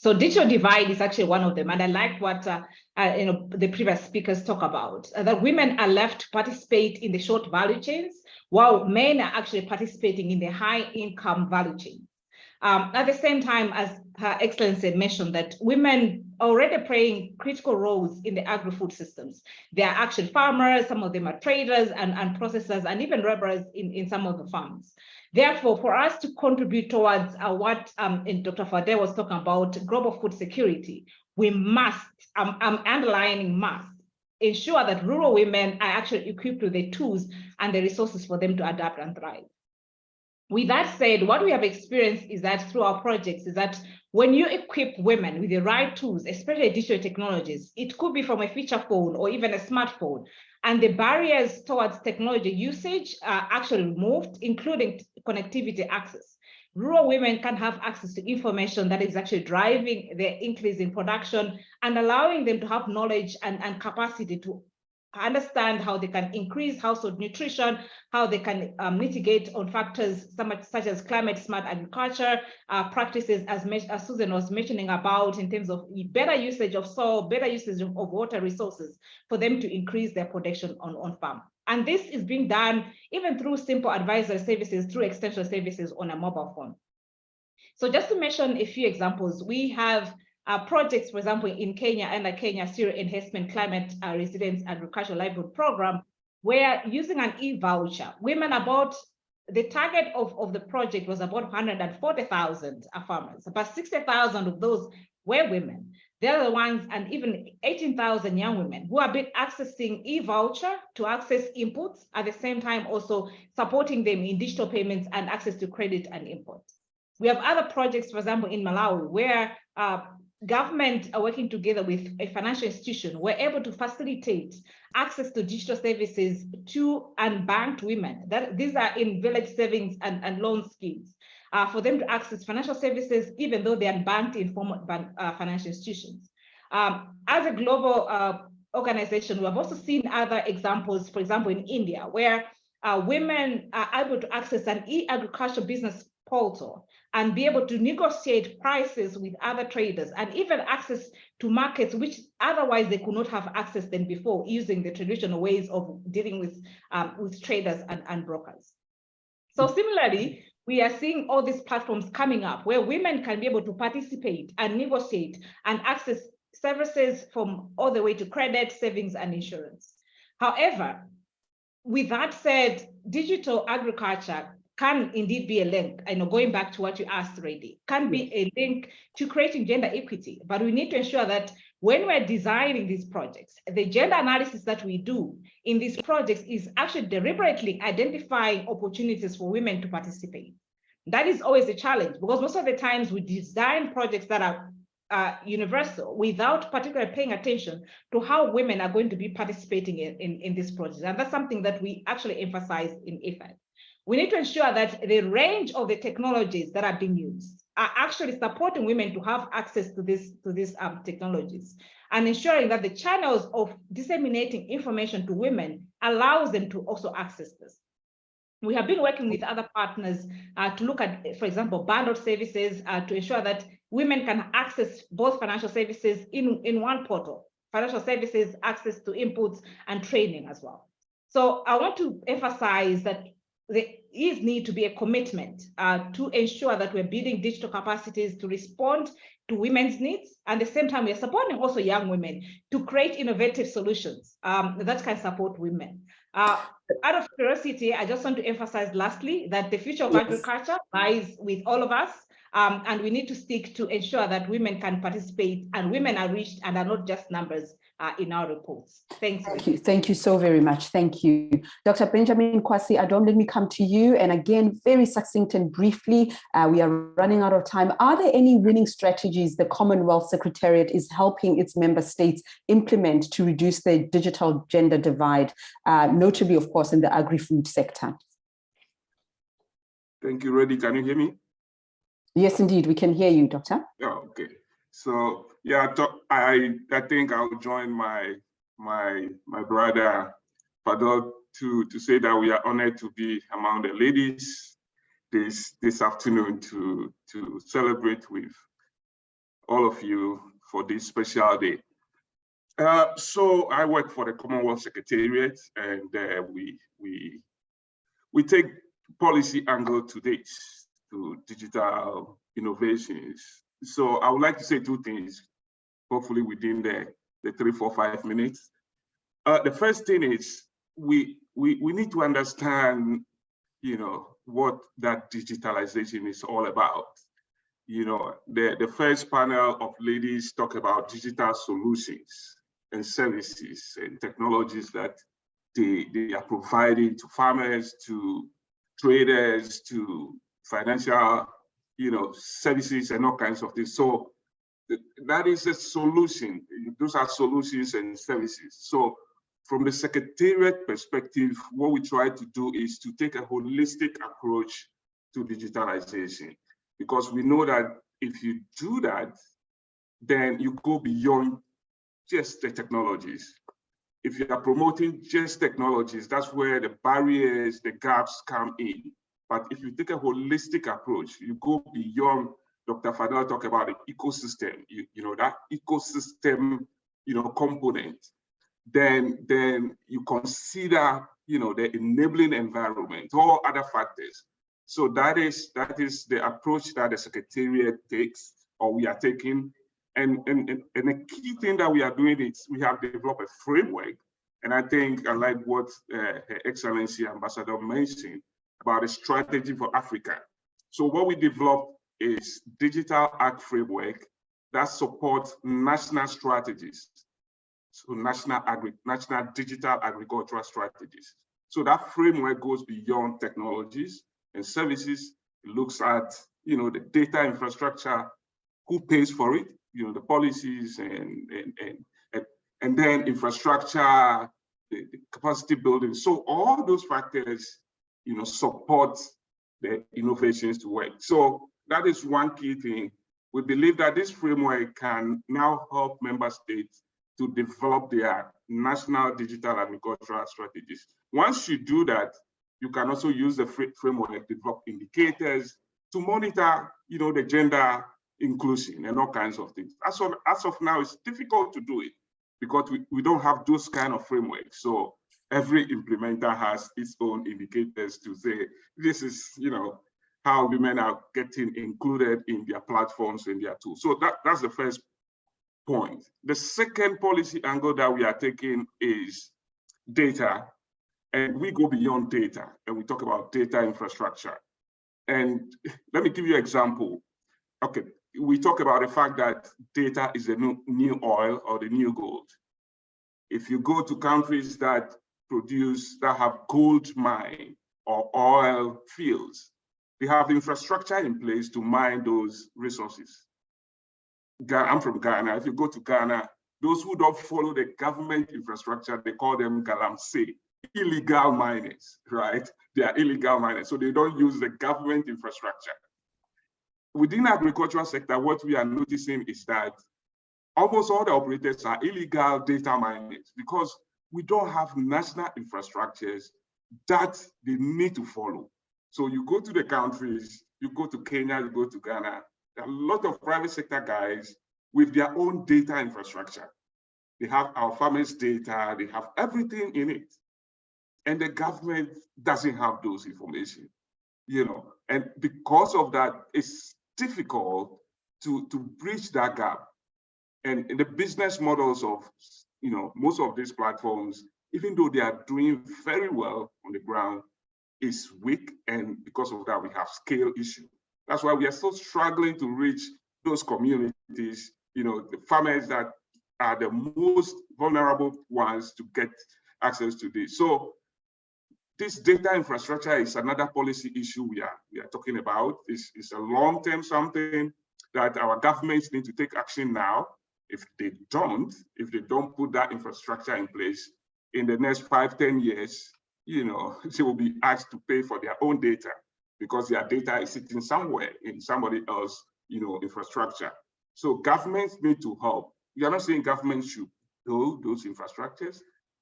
So digital divide is actually one of them. And I like what the previous speakers talk about, that women are left to participate in the short value chains, while men are actually participating in the high income value chains. At the same time, as Her Excellency mentioned, that women are already playing critical roles in the agri-food systems. They are actually farmers, some of them are traders and processors, and even laborers in some of the farms. Therefore, for us to contribute towards what Dr. Fadel was talking about, global food security, we must, I'm underlining must, ensure that rural women are actually equipped with the tools and the resources for them to adapt and thrive. With that said, what we have experienced is that through our projects is that when you equip women with the right tools, especially digital technologies, it could be from a feature phone or even a smartphone, and the barriers towards technology usage are actually removed, including connectivity access. Rural women can have access to information that is actually driving their increase in production and allowing them to have knowledge and capacity to understand how they can increase household nutrition, how they can mitigate on factors such as climate smart agriculture practices, as Susan was mentioning about, in terms of better usage of soil, better usage of water resources for them to increase their production on farm. And this is being done even through simple advisory services, through extension services on a mobile phone. So just to mention a few examples, we have projects, for example, in Kenya and the Kenya Serial Enhancement Climate Resilience Agricultural Livelihood Program, where using an e-voucher, women the target of the project was about 140,000 farmers, about 60,000 of those were women. They're the ones, and even 18,000 young women who have been accessing e-voucher to access inputs, at the same time also supporting them in digital payments and access to credit and imports. We have other projects, for example, in Malawi, where government are working together with a financial institution, we're able to facilitate access to digital services to unbanked women. These are in village savings and loan schemes for them to access financial services, even though they are unbanked in formal financial institutions. As a global organization, we have also seen other examples, for example, in India, where women are able to access an e-agriculture business portal and be able to negotiate prices with other traders and even access to markets which otherwise they could not have access than before, using the traditional ways of dealing with traders and brokers. So similarly, we are seeing all these platforms coming up where women can be able to participate and negotiate and access services from all the way to credit, savings, and insurance. However, with that said, digital agriculture can indeed be a link. I know, going back to what you asked already, can be a link to creating gender equity, but we need to ensure that when we're designing these projects, the gender analysis that we do in these projects is actually deliberately identifying opportunities for women to participate. That is always a challenge, because most of the times we design projects that are universal without particularly paying attention to how women are going to be participating in this project. And that's something that we actually emphasize in IFAD. We need to ensure that the range of the technologies that are being used are actually supporting women to have access to these technologies, and ensuring that the channels of disseminating information to women allows them to also access this. We have been working with other partners to look at, for example, bundled services to ensure that women can access both financial services in one portal, financial services, access to inputs, and training as well. So I want to emphasize that there is need to be a commitment to ensure that we're building digital capacities to respond to women's needs. And at the same time, we're supporting also young women to create innovative solutions that can support women. Out of curiosity, I just want to emphasize lastly that the future of agriculture lies with all of us, and we need to stick to ensure that women can participate and women are reached and are not just numbers in our reports. Thanks. Thank you. Thank you so very much. Thank you. Dr. Benjamin Kwasi Adom, let me come to you. And again, very succinct and briefly, we are running out of time. Are there any winning strategies the Commonwealth Secretariat is helping its member states implement to reduce the digital gender divide, notably, of course, in the agri-food sector? Thank you, Reddy. Can you hear me? Yes, indeed. We can hear you, Doctor. Yeah, okay. So yeah, I think I'll join my brother Fadol to say that we are honored to be among the ladies this afternoon to celebrate with all of you for this special day. So I work for the Commonwealth Secretariat, and we take policy angle to this, to digital innovations. So I would like to say two things, hopefully within the 3, 4, 5 minutes. The first thing is we need to understand, what that digitalization is all about. The first panel of ladies talk about digital solutions and services and technologies that they are providing to farmers, to traders, to financial services and all kinds of things. So that is a solution. Those are solutions and services. So from the Secretariat perspective, what we try to do is to take a holistic approach to digitalization, because we know that if you do that, then you go beyond just the technologies. If you are promoting just technologies, that's where the barriers, the gaps come in. But if you take a holistic approach, you go beyond. Dr. Fadal talked about the ecosystem, that ecosystem, component. Then you consider, the enabling environment, all other factors. So that is the approach that the Secretariat takes, or we are taking. And a key thing that we are doing is we have developed a framework. And I think I like what Her Excellency Ambassador mentioned about a strategy for Africa. So what we developed is digital ag framework that supports national strategies. So national digital agricultural strategies. So that framework goes beyond technologies and services. It looks at, the data infrastructure, who pays for it, the policies and then infrastructure, the capacity building. So all those factors, support the innovations to work. So that is one key thing. We believe that this framework can now help member states to develop their national digital agricultural strategies. Once you do that, you can also use the framework to develop indicators to monitor, the gender inclusion and all kinds of things. As of now, it's difficult to do it because we don't have those kind of frameworks. So every implementer has its own indicators to say, this is, how women are getting included in their platforms and their tools. So that's the first point. The second policy angle that we are taking is data. And we go beyond data and we talk about data infrastructure. And let me give you an example. Okay, we talk about the fact that data is the new oil or the new gold. If you go to countries that have gold mine or oil fields, they have infrastructure in place to mine those resources. I'm from Ghana. If you go to Ghana, those who don't follow the government infrastructure, they call them galamsey, illegal miners, right? They are illegal miners, so they don't use the government infrastructure. Within the agricultural sector, what we are noticing is that almost all the operators are illegal data miners because we don't have national infrastructures that they need to follow. So you go to the countries, you go to Kenya, you go to Ghana, there are a lot of private sector guys with their own data infrastructure. They have our farmers' data, they have everything in it. And the government doesn't have those information, and because of that, it's difficult to bridge that gap. And the business models of, most of these platforms, even though they are doing very well on the ground, is weak. And because of that, we have scale issue. That's why we are still struggling to reach those communities, the farmers that are the most vulnerable ones to get access to this. So this data infrastructure is another policy issue we are talking about. It's a long-term something that our governments need to take action now. If they don't put that infrastructure in place in the next 5-10 years, they will be asked to pay for their own data because their data is sitting somewhere in somebody else's, infrastructure. So governments need to help. We are not saying governments should build those infrastructures,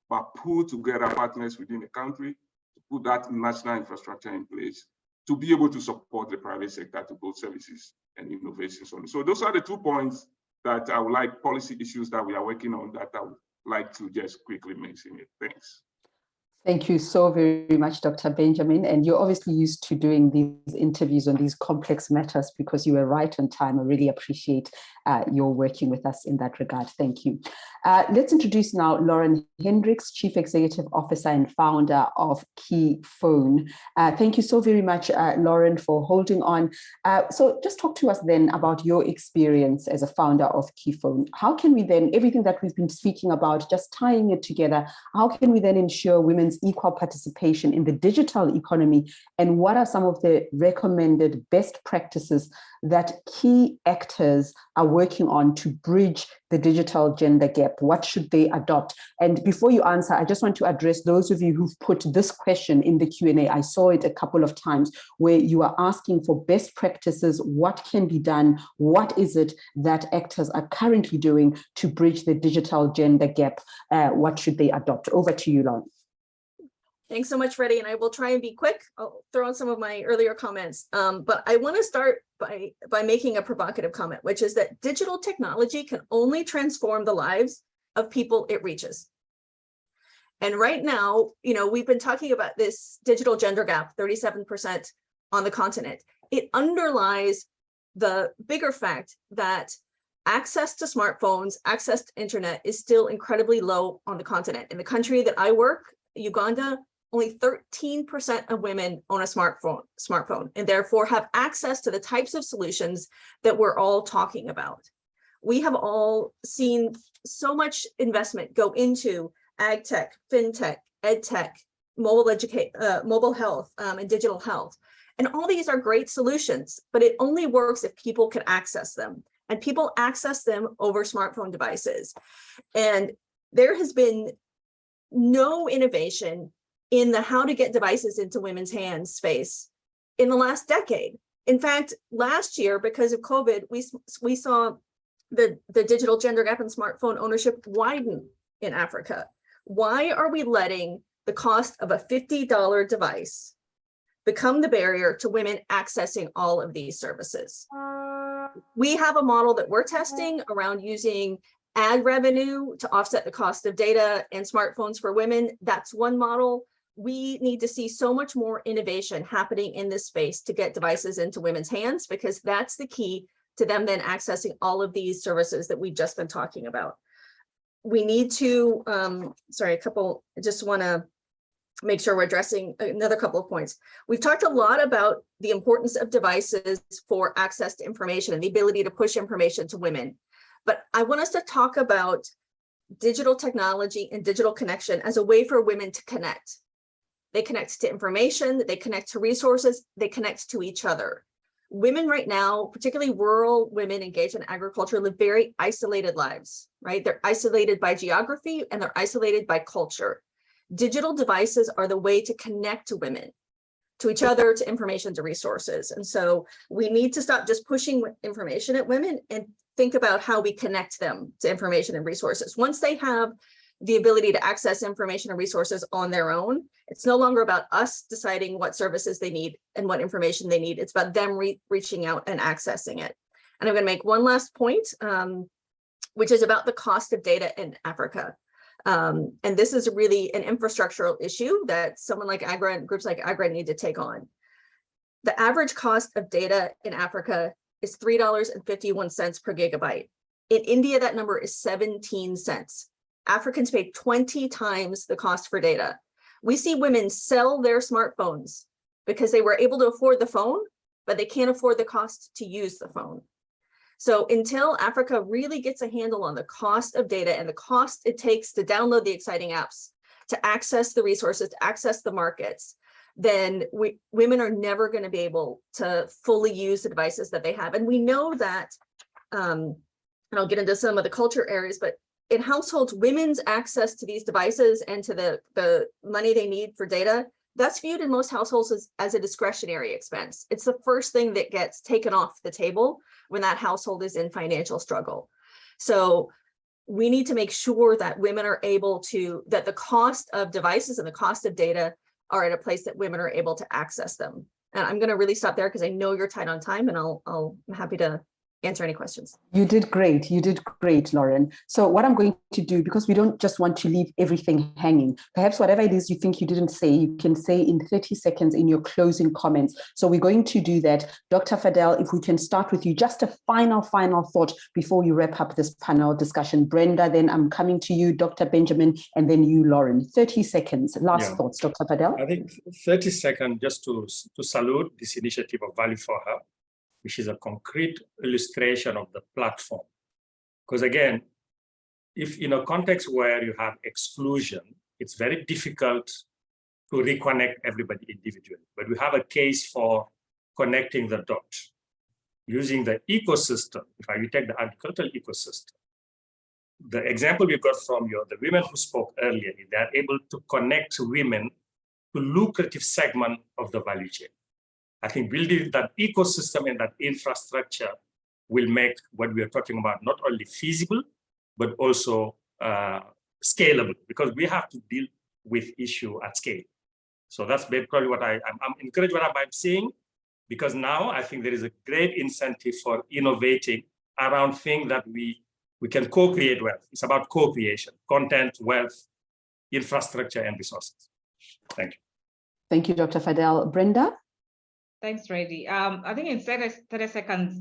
but pull together partners within the country to put that national infrastructure in place to be able to support the private sector to build services and innovations on it. So those are the 2 points that I would like, policy issues that we are working on, that I would like to just quickly mention it. Thanks. Thank you so very much, Dr. Benjamin. And you're obviously used to doing these interviews on these complex matters because you were right on time. I really appreciate your working with us in that regard. Thank you. Let's introduce now Lauren Hendricks, Chief Executive Officer and founder of KeyPhone. Thank you so very much, Lauren, for holding on. So just talk to us then about your experience as a founder of KeyPhone. How can we then, everything that we've been speaking about, just tying it together, how can we then ensure women's equal participation in the digital economy? And what are some of the recommended best practices that key actors are working on to bridge the digital gender gap? What should they adopt? And before you answer, I just want to address those of you who've put this question in the Q&A. I saw it a couple of times where you are asking for best practices. What can be done? What is it that actors are currently doing to bridge the digital gender gap? What should they adopt? Over to you, Lauren. Thanks so much, Freddie, and I will try and be quick. I'll throw in some of my earlier comments, but I want to start by making a provocative comment, which is that digital technology can only transform the lives of people it reaches. And right now, we've been talking about this digital gender gap, 37% on the continent. It underlies the bigger fact that access to smartphones, access to internet is still incredibly low on the continent. In the country that I work, Uganda, only 13% of women own a smartphone and therefore have access to the types of solutions that we're all talking about. We have all seen so much investment go into ag tech, fintech, ed tech, mobile health, and digital health. And all these are great solutions, but it only works if people can access them. and people access them over smartphone devices. And there has been no innovation in the how to get devices into women's hands space in the last decade. In fact, last year, because of COVID, we saw the digital gender gap in smartphone ownership widen in Africa. Why are we letting the cost of a $50 device become the barrier to women accessing all of these services? We have a model that we're testing around using ad revenue to offset the cost of data and smartphones for women. That's one model. We need to see so much more innovation happening in this space to get devices into women's hands, because that's the key to them then accessing all of these services that we've just been talking about. We need to, I just want to make sure we're addressing another couple of points. We've talked a lot about the importance of devices for access to information and the ability to push information to women. But I want us to talk about digital technology and digital connection as a way for women to connect. They connect to information, they connect to resources, they connect to each other. Women right now, particularly rural women engaged in agriculture, live very isolated lives, right? They're isolated by geography and they're isolated by culture. Digital devices are the way to connect to women, to each other, to information, to resources. And so we need to stop just pushing information at women and think about how we connect them to information and resources. Once they have the ability to access information and resources on their own, it's no longer about us deciding what services they need and what information they need. It's about them reaching out and accessing it. And I'm going to make one last point, which is about the cost of data in Africa. And this is really an infrastructural issue that someone like AGRA and groups like AGRA need to take on. The average cost of data in Africa is $3.51 per gigabyte. In India, that number is 17 cents. Africans pay 20 times the cost for data. We see women sell their smartphones because they were able to afford the phone, but they can't afford the cost to use the phone. So until Africa really gets a handle on the cost of data and the cost it takes to download the exciting apps, to access the resources, to access the markets, then women are never going to be able to fully use the devices that they have. And we know that, and I'll get into some of the culture areas, but in households, women's access to these devices and to the money they need for data, that's viewed in most households as a discretionary expense. It's the first thing that gets taken off the table when that household is in financial struggle. So we need to make sure that women are able to, that the cost of devices and the cost of data are at a place that women are able to access them. And I'm going to really stop there because I know you're tight on time, and I'm happy to answer any questions. You did great, Lauren. So what I'm going to do, because we don't just want to leave everything hanging, perhaps whatever it is you think you didn't say, you can say in 30 seconds in your closing comments. So we're going to do that. Dr. Fadel, if we can start with you, just a final thought before you wrap up this panel discussion. Brenda, then I'm coming to you, Dr. Benjamin, and then you, Lauren. 30 seconds, last thoughts, Dr. Fadel. I think 30 seconds just to salute this initiative of Value for Her, which is a concrete illustration of the platform. Because again, if in a context where you have exclusion, it's very difficult to reconnect everybody individually. But we have a case for connecting the dots using the ecosystem. If you take the agricultural ecosystem, the example we got from the women who spoke earlier, they are able to connect women to lucrative segment of the value chain. I think building that ecosystem and that infrastructure will make what we are talking about not only feasible, but also scalable, because we have to deal with issue at scale. So that's probably what I'm encouraged what I'm seeing, because now I think there is a great incentive for innovating around things that we can co-create wealth. It's about co-creation, content, wealth, infrastructure, and resources. Thank you. Thank you, Dr. Fadel. Brenda? Thanks, Reddy. I think in 30 seconds,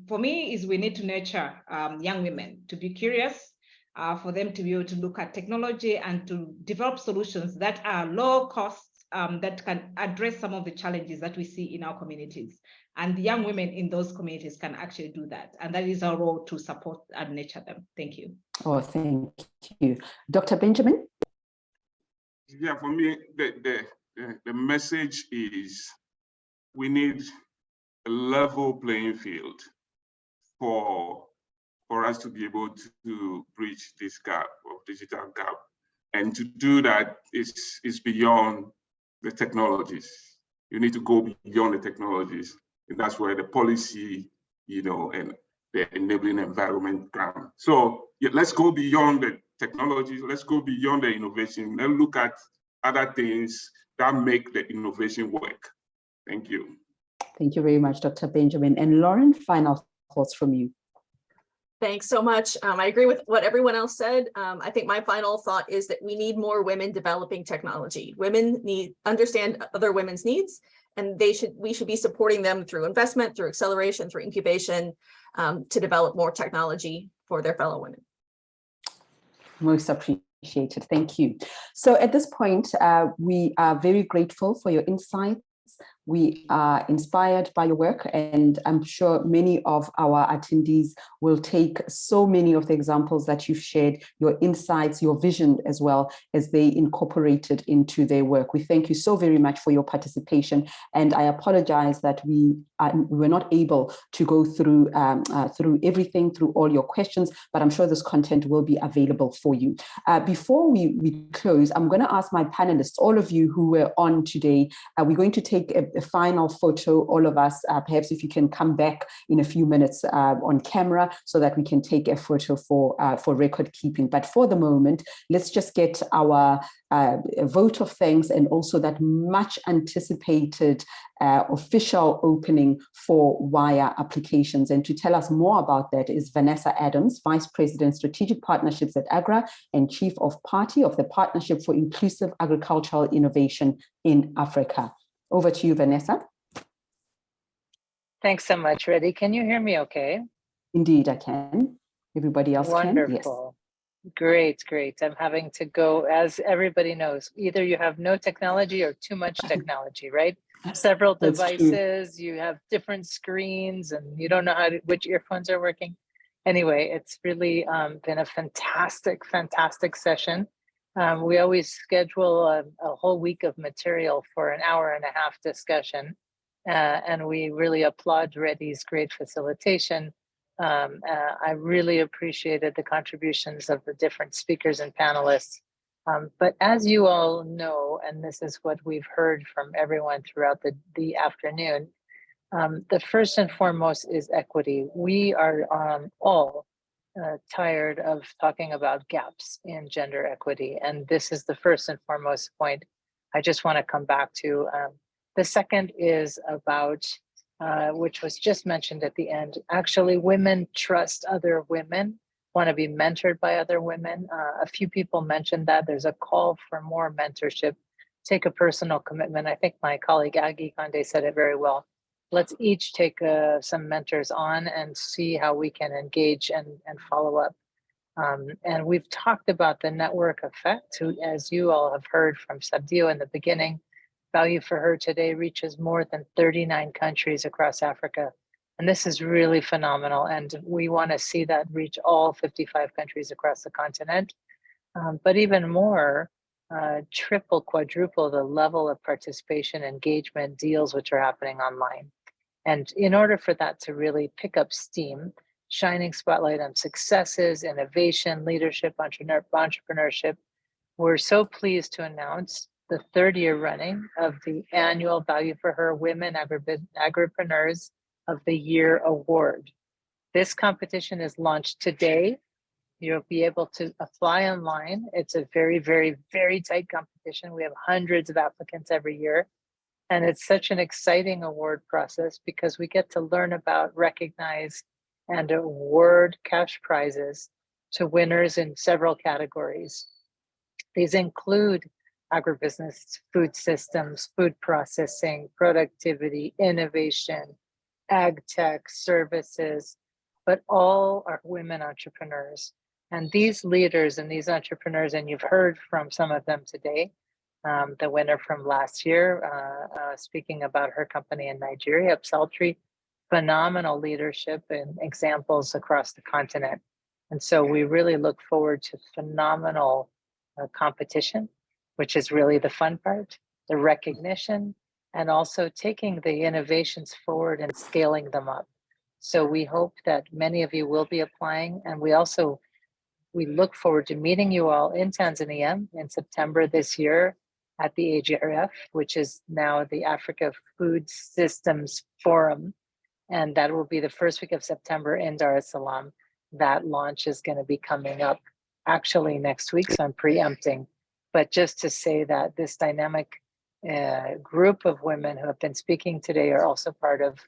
for me, is we need to nurture young women to be curious, for them to be able to look at technology and to develop solutions that are low cost, that can address some of the challenges that we see in our communities. And the young women in those communities can actually do that. And that is our role to support and nurture them. Thank you. Oh, thank you. Dr. Benjamin? Yeah, for me, the message is we need a level playing field for us to be able to bridge this gap of digital gap. And to do that is beyond the technologies. You need to go beyond the technologies. And that's where the policy, and the enabling environment come. So yeah, let's go beyond the technologies. Let's go beyond the innovation. Let's look at other things that make the innovation work. Thank you. Thank you very much, Dr. Benjamin. And Lauren, final thoughts from you. Thanks so much. I agree with what everyone else said. I think my final thought is that we need more women developing technology. Women understand other women's needs, and we should be supporting them through investment, through acceleration, through incubation, to develop more technology for their fellow women. Most appreciated. Thank you. So at this point, we are very grateful for your insights. We are inspired by your work, and I'm sure many of our attendees will take so many of the examples that you've shared, your insights, your vision, as well as they incorporated into their work. We thank you so very much for your participation, and I apologize that we were not able to go through everything, through all your questions, but I'm sure this content will be available for you. Before we close, I'm going to ask my panelists, all of you who were on today, we're going to take a final photo, all of us. Perhaps if you can come back in a few minutes on camera so that we can take a photo for record keeping. But for the moment, let's just get our vote of thanks and also that much anticipated official opening for WIRE applications. And to tell us more about that is Vanessa Adams, Vice President, Strategic Partnerships at AGRA and Chief of Party of the Partnership for Inclusive Agricultural Innovation in Africa. Over to you, Vanessa. Thanks so much, Reddy. Can you hear me okay? Indeed, I can. Everybody else Wonderful. Can? Yes. Great, great. I'm having to go, as everybody knows, either you have no technology or too much technology, right? Several devices, you have different screens, and you don't know which earphones are working. Anyway, it's really been a fantastic, fantastic session. We always schedule a whole week of material for an hour-and-a-half discussion, and we really applaud Reddy's great facilitation. I really appreciated the contributions of the different speakers and panelists. But as you all know, and this is what we've heard from everyone throughout the afternoon, the first and foremost is equity. We are all tired of talking about gaps in gender equity. And this is the first and foremost point I just want to come back to. The second is about, which was just mentioned at the end, actually women trust other women, want to be mentored by other women. A few people mentioned that there's a call for more mentorship, take a personal commitment. I think my colleague Aggie Kande said it very well. Let's each take some mentors on and see how we can engage and follow up. And we've talked about the network effect, as you all have heard from Sabdio in the beginning. Value for Her today reaches more than 39 countries across Africa. And this is really phenomenal. And we want to see that reach all 55 countries across the continent. But even more, triple, quadruple the level of participation, engagement, deals which are happening online. And in order for that to really pick up steam, shining spotlight on successes, innovation, leadership, entrepreneurship, we're so pleased to announce the third year running of the annual Value for Her Women Agripreneurs of the Year Award. This competition is launched today. You'll be able to apply online. It's a very, very, very tight competition. We have hundreds of applicants every year. And it's such an exciting award process because we get to learn about, recognize, and award cash prizes to winners in several categories. These include agribusiness, food systems, food processing, productivity, innovation, ag tech, services, but all are women entrepreneurs. And these leaders and these entrepreneurs, and you've heard from some of them today, the winner from last year, speaking about her company in Nigeria, Upsaltry, phenomenal leadership and examples across the continent. And so we really look forward to phenomenal competition, which is really the fun part, the recognition, and also taking the innovations forward and scaling them up. So we hope that many of you will be applying, and we look forward to meeting you all in Tanzania in September this year at the AGRA, which is now the Africa Food Systems Forum. And that will be the first week of September in Dar es Salaam. That launch is going to be coming up actually next week, so I'm preempting. But just to say that this dynamic group of women who have been speaking today are also part of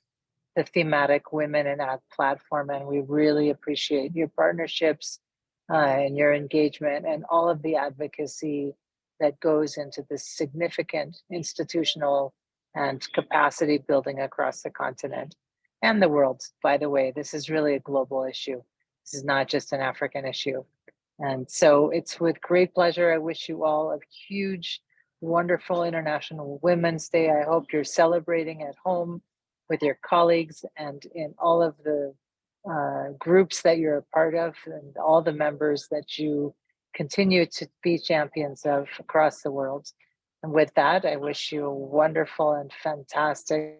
the thematic Women in Ag platform, and we really appreciate your partnerships and your engagement and all of the advocacy that goes into this significant institutional and capacity building across the continent and the world. By the way, this is really a global issue. This is not just an African issue. And so it's with great pleasure. I wish you all a huge, wonderful International Women's Day. I hope you're celebrating at home with your colleagues and in all of the groups that you're a part of and all the members that you continue to be champions of across the world. And with that, I wish you a wonderful and fantastic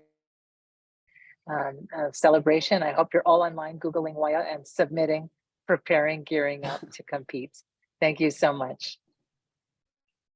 celebration. I hope you're all online Googling Waya and submitting, preparing, gearing up to compete. Thank you so much.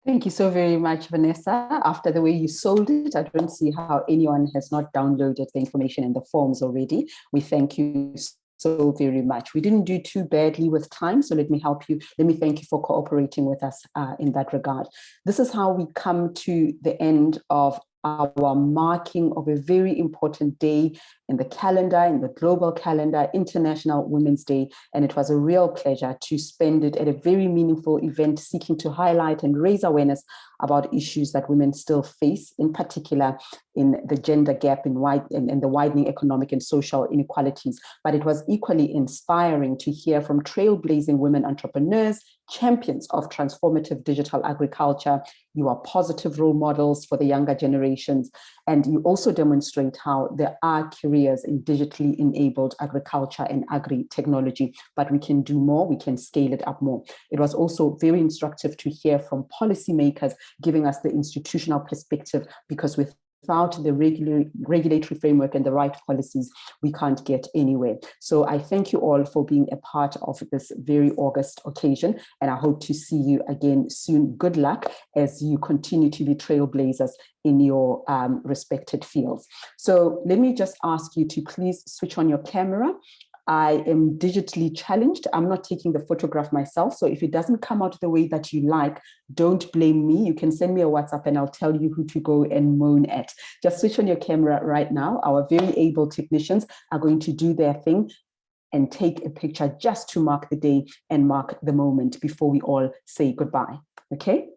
Thank you so very much, Vanessa. After the way you sold it, I don't see how anyone has not downloaded the information in the forms already. We thank you so very much. We didn't do too badly with time, so let me help you. Let me thank you for cooperating with us in that regard. This is how we come to the end of our marking of a very important day in the calendar, in the global calendar, International Women's Day. And it was a real pleasure to spend it at a very meaningful event seeking to highlight and raise awareness about issues that women still face, in particular in the gender gap in the widening economic and social inequalities. But it was equally inspiring to hear from trailblazing women entrepreneurs, champions of transformative digital agriculture. You are positive role models for the younger generations, and you also demonstrate how there are careers in digitally enabled agriculture and agri-technology, but we can do more, we can scale it up more. It was also very instructive to hear from policymakers giving us the institutional perspective, because without the regulatory framework and the right policies, we can't get anywhere. So I thank you all for being a part of this very august occasion, and I hope to see you again soon. Good luck as you continue to be trailblazers in your respected fields. So let me just ask you to please switch on your camera. I am digitally challenged. I'm not taking the photograph myself. So if it doesn't come out the way that you like, don't blame me. You can send me a WhatsApp and I'll tell you who to go and moan at. Just switch on your camera right now. Our very able technicians are going to do their thing and take a picture just to mark the day and mark the moment before we all say goodbye. Okay?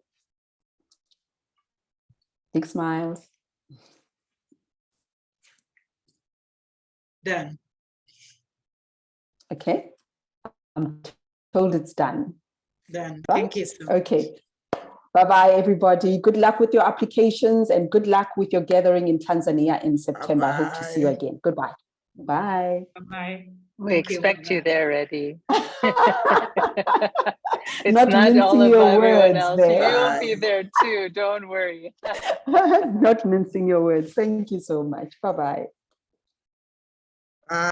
Big smiles. Done. Okay, I'm told it's done. Done. Right? Thank you so much. Okay. Bye-bye, everybody. Good luck with your applications and good luck with your gathering in Tanzania in September. I hope to see you again. Goodbye. Bye. Bye. We expect you there, Eddie. It's Not not all mincing your about everyone words else. there. You'll be there too, don't worry. Not mincing your words. Thank you so much. Bye-bye.